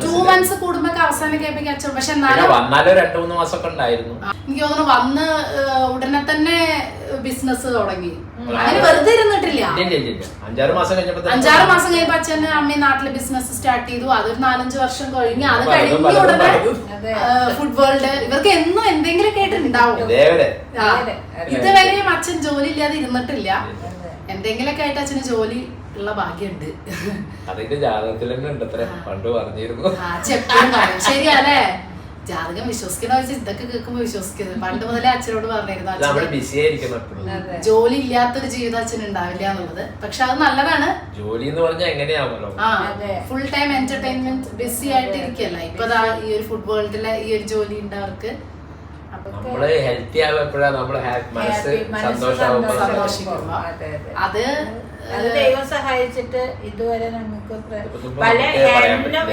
2 months കൂടുമ്പോ അവസാനം കേൾപ്പിക്കാൻ അച്ഛൻ. പക്ഷെ വന്നാലും 2-3 മാസമൊക്കെ ഉണ്ടായിരുന്നു. എനിക്ക് തോന്നുന്നു വന്ന് ഉടനെ തന്നെ ബിസിനസ് തുടങ്ങി. അങ്ങനെ വെറുതെ ഇരുന്നിട്ടില്ല. 5-6 മാസം കഴിഞ്ഞപ്പോ അച്ഛന് അമ്മയും നാട്ടില് ബിസിനസ് സ്റ്റാർട്ട് ചെയ്തു. അതൊരു 4-5 വർഷം കഴിഞ്ഞ് അത് കഴിഞ്ഞ ഉടനെ ഫുഡ് വേൾഡ്. ഇവർക്ക് എന്നും എന്തെങ്കിലുമൊക്കെ ആയിട്ട് ഉണ്ടാവും. ഇതുവരെയും അച്ഛൻ ജോലി ഇല്ലാതെ ഇരുന്നിട്ടില്ല. എന്തെങ്കിലുമൊക്കെ ആയിട്ട് അച്ഛന് ജോലി ഉള്ള ഭാഗ്യമുണ്ട്. അതിന്റെ ജാതകത്തിൽ തന്നെ ഉണ്ട് അത്ര പണ്ട് പറഞ്ഞിരുന്നു. ശരിയല്ലേ, ജാതകം വിശ്വസിക്കണ വെച്ചാൽ ഇതൊക്കെ കേൾക്കുമ്പോ വിശ്വസിക്കുന്നത്. പണ്ട് മുതലേ അച്ഛനോട് പറഞ്ഞിരുന്നു ജോലി ഇല്ലാത്തൊരു ജീവിതം അച്ഛൻ ഉണ്ടാവില്ല എന്നുള്ളത്. പക്ഷെ അത് നല്ലതാണ്. ജോലി എന്ന് പറഞ്ഞാൽ എങ്ങനെയാണല്ലോ ഫുൾ ടൈം എന്റർടൈൻമെന്റ് ബിസി ആയിട്ട് ഇരിക്കല്ല. ഇപ്പൊ ഈ ഒരു ഫുഡ് വേൾഡിലെ ഈ ഒരു ജോലി ഉണ്ട് അവർക്ക്. നമ്മള് ഹെൽത്തി ആവുമ്പോഴാണ് നമ്മള് മനസ്സ് സന്തോഷിക്കുമ്പോ അത് ദൈവം സഹായിച്ചിട്ട് ഇതുവരെ നമുക്ക് പല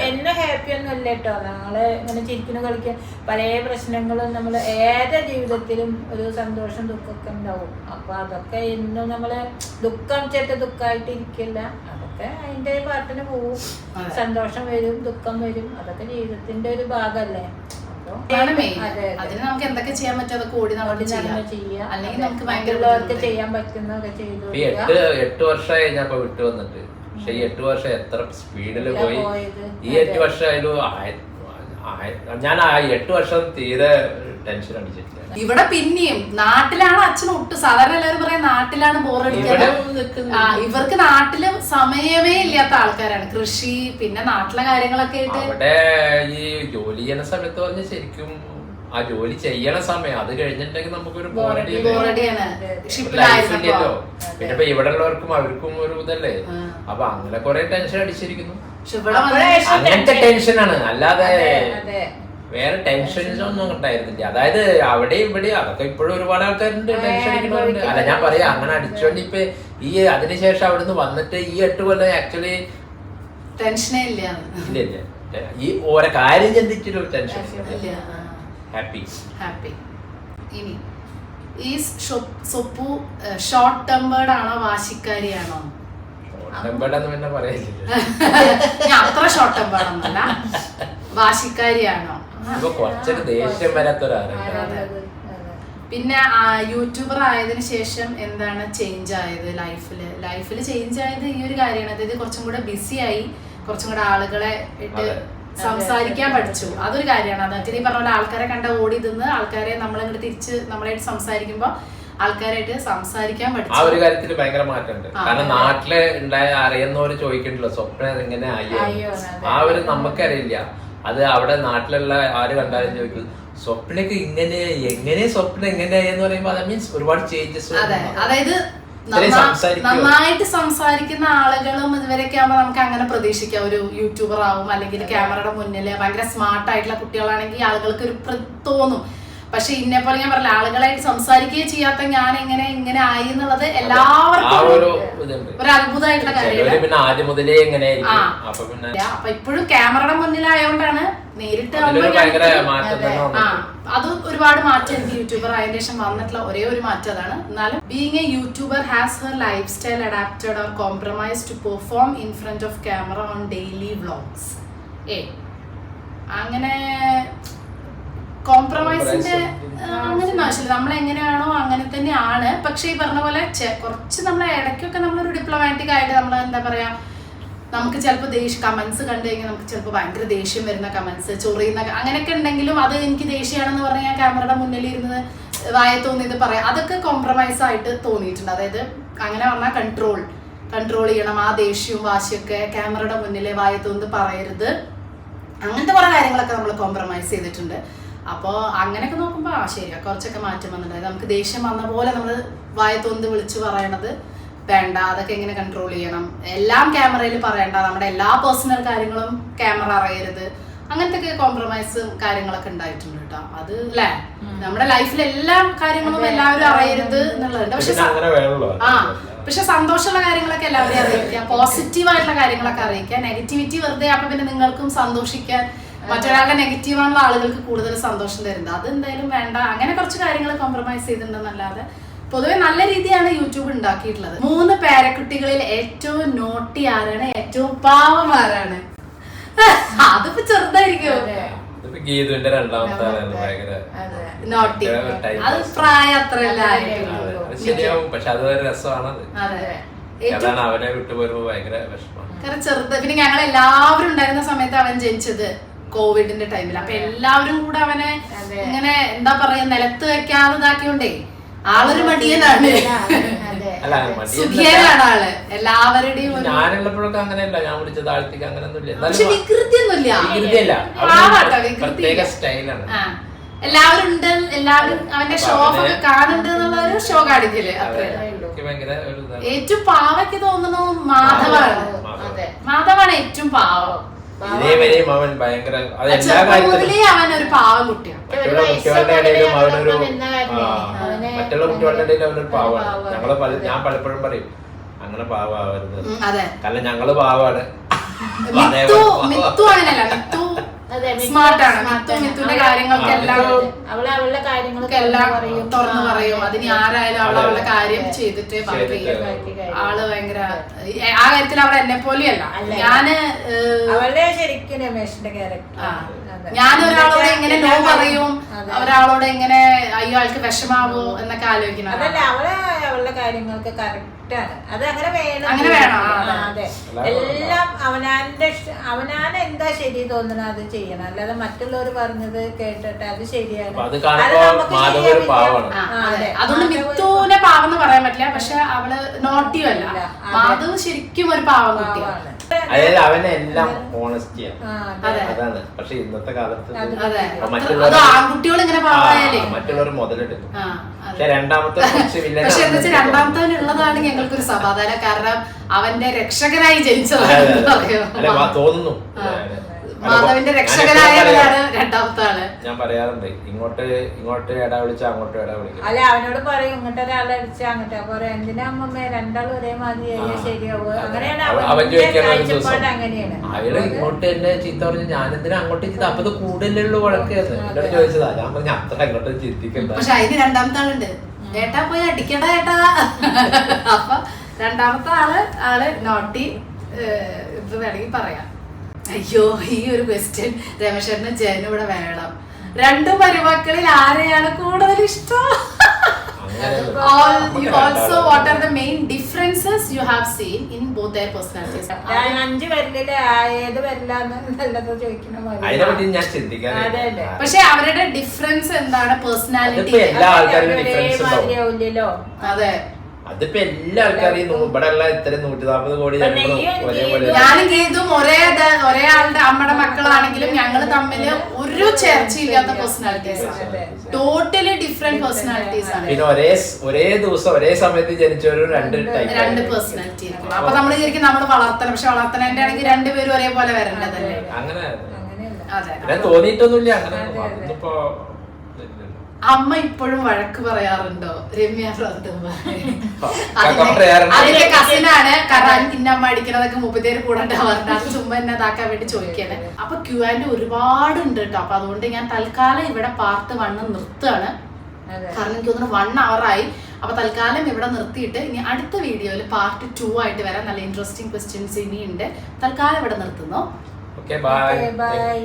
എന്നെ ഹാപ്പി ഒന്നും ഇല്ല കേട്ടോ. ഞങ്ങള് ഇങ്ങനെ ചിരിക്കുന്നു കളിക്കാൻ പല പ്രശ്നങ്ങളും നമ്മള് ഏത് ജീവിതത്തിലും ഒരു സന്തോഷം ദുഃഖമൊക്കെ ഉണ്ടാവും. അപ്പൊ അതൊക്കെ എന്നും നമ്മള് ദുഃഖം ചേർത്ത് ദുഃഖമായിട്ട് ഇരിക്കില്ല. അതൊക്കെ അതിന്റെ പാട്ടിന് പോവും. സന്തോഷം വരും, ദുഃഖം വരും. അതൊക്കെ ജീവിതത്തിന്റെ ഒരു ഭാഗമല്ലേ. അതിന് നമുക്ക് എന്തൊക്കെ ചെയ്യാൻ പറ്റും അതൊക്കെ ഓടി നമ്മൾ ചെയ്യാം. അല്ലെങ്കിൽ നമുക്ക് ഭയങ്കര ചെയ്യാൻ പറ്റുന്നതൊക്കെ ചെയ്തു. 8 വർഷമായി ഞാൻ ഇപ്പൊ വിട്ടു വന്നിട്ട്. പക്ഷെ ഈ 8 വർഷം എത്ര സ്പീഡില് പോയി. ഈ 8 വർഷമായാലും ഞാൻ ആ 8 വർഷം തീരെ ടെൻഷൻ അടിച്ചിട്ടില്ല. ഇവിടെ പിന്നെയും നാട്ടിലാണ് അച്ഛൻ ഒട്ടും. സാധാരണ എല്ലാവരും പറയാം നാട്ടിലാണ് ബോറടിക്കുന്നത്. ഇവർക്ക് നാട്ടില് സമയമേ ഇല്ലാത്ത ആൾക്കാരാണ്. കൃഷി പിന്നെ നാട്ടിലെ കാര്യങ്ങളൊക്കെ ആയിട്ട്. അവിടെ ഈ ജോലി ചെയ്യുന്ന സമയത്ത് പറഞ്ഞ ശരിക്കും ആ ജോലി ചെയ്യണ സമയം അത് കഴിഞ്ഞിട്ടുണ്ടെങ്കിൽ നമുക്കൊരു ബോറടിയാണ്. ലൈഫില്ലല്ലോ. പിന്നെ ഇപ്പൊ ഇവിടെ ഉള്ളവർക്കും അവർക്കും ഒരു ഇതല്ലേ. അപ്പൊ അങ്ങനെ കുറെ ടെൻഷൻ അടിച്ചിരിക്കുന്നു. അങ്ങനത്തെ ടെൻഷനാണ്, അല്ലാതെ വേറെ ടെൻഷൻസ് ഒന്നും ഉണ്ടായിരുന്നില്ല. അതായത് അവിടെ ഇവിടെ അതൊക്കെ ഇപ്പോഴും ഒരുപാട് ആൾക്കാരുണ്ട് ടെൻഷൻ അടിക്കുന്നവരുണ്ട്. അല്ല ഞാൻ പറയാം അങ്ങനെ അടിച്ചോണ്ട് ഇപ്പൊ ഈ അതിനുശേഷം അവിടുന്ന് വന്നിട്ട് ഈ 8 കൊല്ലം ആക്ച്വലി ടെൻഷനേ ഇല്ല. ഈ ഓരോ കാര്യം ചിന്തിച്ചിട്ട് ഒരു ടെൻഷൻ ഹാപ്പി. ഇനി ഈ സൊപ്പു ഷോർട്ട് ടെമ്പേർഡ് ആണോ വാശിക്കാരിയാണോ? പിന്നെ പറയില്ല, അത്ര ഷോർട്ട് ടെമ്പേർഡ് ഒന്നല്ല. വാശിക്കാരിയാണോ? കുറച്ചൊരു ദേഷ്യം വരാത്തൊരാണ്. പിന്നെ യൂട്യൂബർ ആയതിനു ശേഷം എന്താണ് ചേഞ്ച് ആയത് ലൈഫില് ചേഞ്ച് ആയത് ഈ ഒരു കാര്യമാണ്. അതായത് കുറച്ചും കൂടെ ബിസി ആയി, കുറച്ചും കൂടെ ആളുകളെ ഇട്ട് സംസാരിക്കാൻ പഠിച്ചു. അതൊരു കാര്യമാണ്. അതായത് ഈ പറഞ്ഞ പോലെ ആൾക്കാരെ കണ്ട ഓടി നിന്ന് ആൾക്കാരെ നമ്മളിങ്ങോട്ട് തിരിച്ച് നമ്മളായിട്ട് സംസാരിക്കുമ്പോ ആൾക്കാരായിട്ട് സംസാരിക്കാൻ പഠിച്ചു. ആ ഒരു കാര്യത്തിൽ ഭയങ്കര മാറ്റമുണ്ട്. കാരണം നാട്ടില് ഉണ്ടായ അറിയുന്നവര് ചോദിക്കണ്ടല്ലോ സ്വപ്നം എങ്ങനെ ആയോ. ആ ഒരു നമുക്കറിയില്ല. അത് അവിടെ നാട്ടിലുള്ള ആര് കണ്ടാലും ചോദിക്കും സ്വപ്നക്ക് ഇങ്ങനെ എങ്ങനെ സ്വപ്നം എങ്ങനെയായെന്ന് പറയുമ്പോ അത് മീൻസ് ഒരുപാട് ചേഞ്ചസ്. അതായത് നന്നായിട്ട് സംസാരിക്കുന്ന ആളുകളും ഇതുവരെയൊക്കെ ആകുമ്പോൾ നമുക്ക് അങ്ങനെ പ്രതീക്ഷിക്കാം ഒരു യൂട്യൂബർ ആവും, അല്ലെങ്കിൽ ക്യാമറയുടെ മുന്നിൽ ഭയങ്കര സ്മാർട്ട് ആയിട്ടുള്ള കുട്ടികളാണെങ്കിൽ ആളുകൾക്ക് ഒരു തോന്നും. പക്ഷെ ഇന്നെ പോലെ ഞാൻ പറഞ്ഞില്ല, ആളുകളായിട്ട് സംസാരിക്കുകയും ചെയ്യാത്ത ഞാൻ ഇങ്ങനെ ആയി എന്നുള്ളത് എല്ലാവർക്കും ഒരു അത്ഭുതമായിട്ടുള്ള കാര്യമാണ്. അപ്പൊ ഇപ്പോഴും ക്യാമറയുടെ മുന്നിലായോണ്ടാണ് നേരിട്ട് അത് ഒരുപാട് മാറ്റം എനിക്ക് യൂട്യൂബർ ആയതിനു ശേഷം വന്നിട്ടുള്ള ഒരേ ഒരു മാറ്റം അതാണ്. എന്നാലും being a YouTuber has her lifestyle adapted or compromise to perform in front of camera on daily vlogs. അങ്ങനെ കോംപ്രമൈസിന്റെ അങ്ങനെ ആവശ്യമില്ല. നമ്മളെങ്ങനെയാണോ അങ്ങനെ തന്നെയാണ്. പക്ഷെ ഈ പറഞ്ഞ പോലെ കുറച്ച് നമ്മളെ ഇടയ്ക്കൊക്കെ നമ്മളൊരു ഡിപ്ലോമാറ്റിക് ആയിട്ട് നമ്മൾ എന്താ പറയാ, നമുക്ക് ചിലപ്പോൾ കമന്റ്സ് കണ്ടു കഴിഞ്ഞാൽ നമുക്ക് ചിലപ്പോൾ ഭയങ്കര ദേഷ്യം വരുന്ന കമന്റ്സ്, ചൊറിയുന്ന അങ്ങനെയൊക്കെ ഉണ്ടെങ്കിലും അത് എനിക്ക് ദേഷ്യമാണെന്ന് പറഞ്ഞാൽ ഞാൻ ക്യാമറയുടെ മുന്നിൽ ഇരുന്ന് വായ തോന്നിയത് പറയാം. അതൊക്കെ കോംപ്രമൈസ് ആയിട്ട് തോന്നിയിട്ടുണ്ട്. അതായത് അങ്ങനെ പറഞ്ഞാൽ കൺട്രോൾ ചെയ്യണം. ആ ദേഷ്യവും വാശിയൊക്കെ ക്യാമറയുടെ മുന്നിൽ വായത്തോന്ന് പറയരുത്, അങ്ങനത്തെ കുറെ കാര്യങ്ങളൊക്കെ നമ്മൾ കോംപ്രമൈസ് ചെയ്തിട്ടുണ്ട്. അപ്പോൾ അങ്ങനെയൊക്കെ നോക്കുമ്പോൾ ശരിയാ, കുറച്ചൊക്കെ മാറ്റം വന്നിട്ടുണ്ട്. നമുക്ക് ദേഷ്യം വന്ന പോലെ നമ്മൾ വായത്തോന്ന് വിളിച്ച് പറയണത് വേണ്ട, അതൊക്കെ എങ്ങനെ കൺട്രോൾ ചെയ്യണം, എല്ലാം ക്യാമറയിൽ പറയണ്ട, നമ്മുടെ എല്ലാ പേഴ്സണൽ കാര്യങ്ങളും ക്യാമറ അറിയരുത്, അങ്ങനത്തെ ഒക്കെ കോംപ്രമൈസും കാര്യങ്ങളൊക്കെ ഉണ്ടായിട്ടുണ്ട് കേട്ടോ. അത് അല്ലേ നമ്മുടെ ലൈഫിൽ എല്ലാ കാര്യങ്ങളും എല്ലാവരും അറിയരുത് എന്നുള്ളതുണ്ട്. പക്ഷെ സന്തോഷമുള്ള കാര്യങ്ങളൊക്കെ എല്ലാവരെയും അറിയിക്കുക, പോസിറ്റീവായിട്ടുള്ള കാര്യങ്ങളൊക്കെ അറിയിക്കുക. നെഗറ്റിവിറ്റി വെറുതെ അപ്പൊ പിന്നെ നിങ്ങൾക്കും സന്തോഷിക്കാൻ, മറ്റൊരാളുടെ നെഗറ്റീവാണുള്ള ആളുകൾക്ക് കൂടുതൽ സന്തോഷം തരുന്നത്, അത് എന്തായാലും വേണ്ട. അങ്ങനെ കുറച്ച് കാര്യങ്ങൾ കോംപ്രമൈസ് ചെയ്തിട്ടുണ്ടെന്നല്ലാതെ പൊതുവെ നല്ല രീതിയാണ് യൂട്യൂബ് ഉണ്ടാക്കിയിട്ടുള്ളത്. 3 പേരക്കുട്ടികളിൽ ഏറ്റവും നോട്ടി ആരാണ്, ഏറ്റവും പാവം ആരാണ്? അതിപ്പോ ചെറുതായിരിക്കും, നോട്ടി. അത് പ്രായം അത്രയല്ല, കാരണം ചെറുത്. പിന്നെ ഞങ്ങൾ എല്ലാവരും ഉണ്ടായിരുന്ന സമയത്ത് അവൻ ജനിച്ചത് കോവിഡിന്റെ ടൈമിൽ. അപ്പൊ എല്ലാവരും കൂടെ അവനെ ഇങ്ങനെ എന്താ പറയാ നിലത്ത് വെക്കാതെ ഇതാക്കിയോണ്ടേ ആളൊരു മടിയനാണ്, സുഖിയനാണ് ആള്. എല്ലാവരുടെയും ഞാനുള്ളപ്പോഴൊക്കെ അങ്ങനെയല്ല, ഞാൻ വിളിച്ച താഴ്ത്തിക്ക് അങ്ങനെയൊന്നുമില്ല. പക്ഷെ വികൃതിയൊന്നുമില്ല, എല്ലാവരും ഉണ്ട്, എല്ലാവരും അവന്റെ ഷോ ഒക്കെ കാണുന്നുണ്ട് എന്നുള്ള ഒരു ഷോ കാണിക്കല്. അത്രേ. ഏറ്റവും പാവയ്ക്ക് തോന്നുന്നു മാധവാണ് ഏറ്റവും പാവം. അവൻ ഭയങ്കര അവൻ ഒരു പാവം കുട്ടിയാണ്. മറ്റുള്ള കുട്ടികളുടെ ഇടയിൽ അവനൊരു പാവമാണ്. ഞാൻ പലപ്പോഴും പറയും അങ്ങനെ പാവാവരുത്, കാരണം ഞങ്ങള് പാവാണ്. മിത്തു അങ്ങനെയല്ല, മിത്തു സ്മാർട്ടാണ്. മിത്തുന്റെ കാര്യങ്ങൾക്കെല്ലാം കാര്യങ്ങൾക്കെല്ലാം തുറന്നു പറയും. അതിന് ആരായാലും അവളുടെ കാര്യം ചെയ്തിട്ടേ പറയും. ആള് ഭയങ്കര ആ കാര്യത്തിൽ അവൾ എന്നെ പോലെയല്ല. ഞാൻ ഒരാളോട് എങ്ങനെ നോ പറയും, ഒരാളോട് എങ്ങനെ അയ്യോ ആൾക്ക് വിഷമാവോ എന്നൊക്കെ ആലോചിക്കണം. അവളുടെ കാര്യങ്ങൾക്ക് കറക്റ്റാണ്, അത് അങ്ങനെ വേണം. അതെ, എല്ലാം അവനാണ് എന്താ ശരി തോന്നുന്നത് അത് ചെയ്യണം, അല്ലാതെ മറ്റുള്ളവർ പറഞ്ഞത് കേട്ടിട്ട് അത് ശരിയാണ്. അതുകൊണ്ട് മിത്തുവിനെ പാവം എന്ന് പറയാൻ പറ്റില്ല, പക്ഷെ അവള് നോട്ടിയും അല്ല. മാധവ് ശരിക്കും ഒരു പാവം കുട്ടിയാണ്. അതായത് അവനെല്ലാം ഓണസ്റ്റിയാണ്, അതാണ്. പക്ഷെ ഇന്നത്തെ കാലത്ത് ആൺകുട്ടികൾ ഇങ്ങനെ പാവായാലേ മറ്റുള്ളവർ മുതലെടുക്കും. രണ്ടാമത്തെ രണ്ടാമത്തവനുള്ളതാണ് ഞങ്ങൾക്കൊരു സമാധാനം, കാരണം അവന്റെ രക്ഷകനായി ജനിച്ചതാണ് തോന്നുന്നു. മാധവിന്റെ രക്ഷകനായാണ് രണ്ടാമത്തെ ആള്. ഞാൻ പറയാറുണ്ട്, ഇങ്ങോട്ട് ഇടാ വിളിച്ച അങ്ങോട്ട് ഇടാ വിളിക്കും. അല്ല അവനോട് പറയും ഇങ്ങോട്ട് ഒരാളെ അടിച്ച അങ്ങോട്ട് പറയാം, എന്തിനാ അമ്മമ്മ രണ്ടാളും ഒരേ മാതിരി ശരിയാവും. അങ്ങനെയാണ് അയാള് ഇങ്ങോട്ട് എന്നെ ചീത്ത പറഞ്ഞു, ഞാനെന്തിനാ അങ്ങോട്ട് ചീത്ത, അപ്പൊ ഇത് കൂടുതലുള്ളൂ വഴക്കായിരുന്നു. എന്നോട് ചോദിച്ചതാ, ഞാൻ പറഞ്ഞ അത്ര അങ്ങോട്ട് ചിന്തിക്കണ്ട. പക്ഷെ അതിന് രണ്ടാമത്തെ ആളുണ്ട്, ഏട്ടാ പോയി അടിക്കട ഏട്ടാ. അപ്പൊ രണ്ടാമത്തെ ആള് നോട്ടി ഇത് വേണമെങ്കിൽ പറയാം. അയ്യോ, ഈ ഒരു ക്വസ്റ്റ്യൻ രമേശേട്ടന് ജയനും ഇവിടെ വേണം. 2 മരുമക്കളിൽ ആരെയാണ് കൂടുതൽ ഇഷ്ടം? Also, what are the main differences you have seen in both their personalities? 5 പേരിലെ ഏത് പേരിലാന്നുള്ളത് ചോദിക്കണം. ഞാൻ ചിന്തിക്കാതെ, പക്ഷെ അവരുടെ ഡിഫറൻസ് എന്താണ്? പേഴ്സണാലിറ്റി എല്ലാ ആൾക്കാരും ഡിഫറൻസ് ആവില്ലല്ലോ. അതെ, അതിപ്പോ എല്ലാ ആൾക്കാരും ഇവിടെ ഉള്ള ഇത്രയും 140 കോടി ഒരേപോലെ. ഞാനും ഗീതും ഒരേ ആളുടെ അമ്മയുടെ മക്കളാണെങ്കിലും ഞങ്ങൾ തമ്മില് ഒരു ചർച്ചയില്ലാത്ത പേഴ്സണാലിറ്റീസ് ആണ്. ടോട്ടലി ഡിഫറെന്റ് പേഴ്സണാലിറ്റീസ് ആണ്. പിന്നെ ഒരേ ദിവസം ഒരേ സമയത്ത് ജനിച്ചവരും 2 പേഴ്സണാലിറ്റി ആയിരിക്കും. അപ്പൊ നമ്മൾ ശരിക്കും നമ്മൾ വളർത്തണം, പക്ഷെ വളർത്തണേന്റെ ആണെങ്കിൽ 2 പേരും ഒരേപോലെ വരേണ്ടതല്ലേ? അങ്ങനെ അതെ, തോന്നിയിട്ടൊന്നുമില്ല. അങ്ങനെ അമ്മ ഇപ്പോഴും വഴക്ക് പറയാറുണ്ടോ രമ്യ? അതിന്റെ കസിനാണ്, കാരണം ഇന്നമ്മ അടിക്കണതൊക്കെ 30 കൂടെ ഉണ്ടാവാറുണ്ട്. അത് ചുമ്മാ എന്നെ ഇതാക്കാൻ വേണ്ടി ചോദിക്കാണ്. അപ്പൊ Q&A ഒരുപാട് ഉണ്ട് കേട്ടോ. അപ്പൊ അതുകൊണ്ട് ഞാൻ തൽക്കാലം ഇവിടെ പാർട്ട് 1 നിർത്തുകയാണ്, കാരണം എനിക്ക് തോന്നുന്നു 1 hour ആയി. അപ്പൊ തൽക്കാലം ഇവിടെ നിർത്തിയിട്ട് ഇനി അടുത്ത വീഡിയോയിൽ പാർട്ട് 2 ആയിട്ട് വരാൻ. നല്ല ഇൻട്രസ്റ്റിംഗ് ക്വസ്റ്റ്യൻസ് ഇനിയുണ്ട്. തൽക്കാലം ഇവിടെ നിർത്തുന്നു. ബൈ.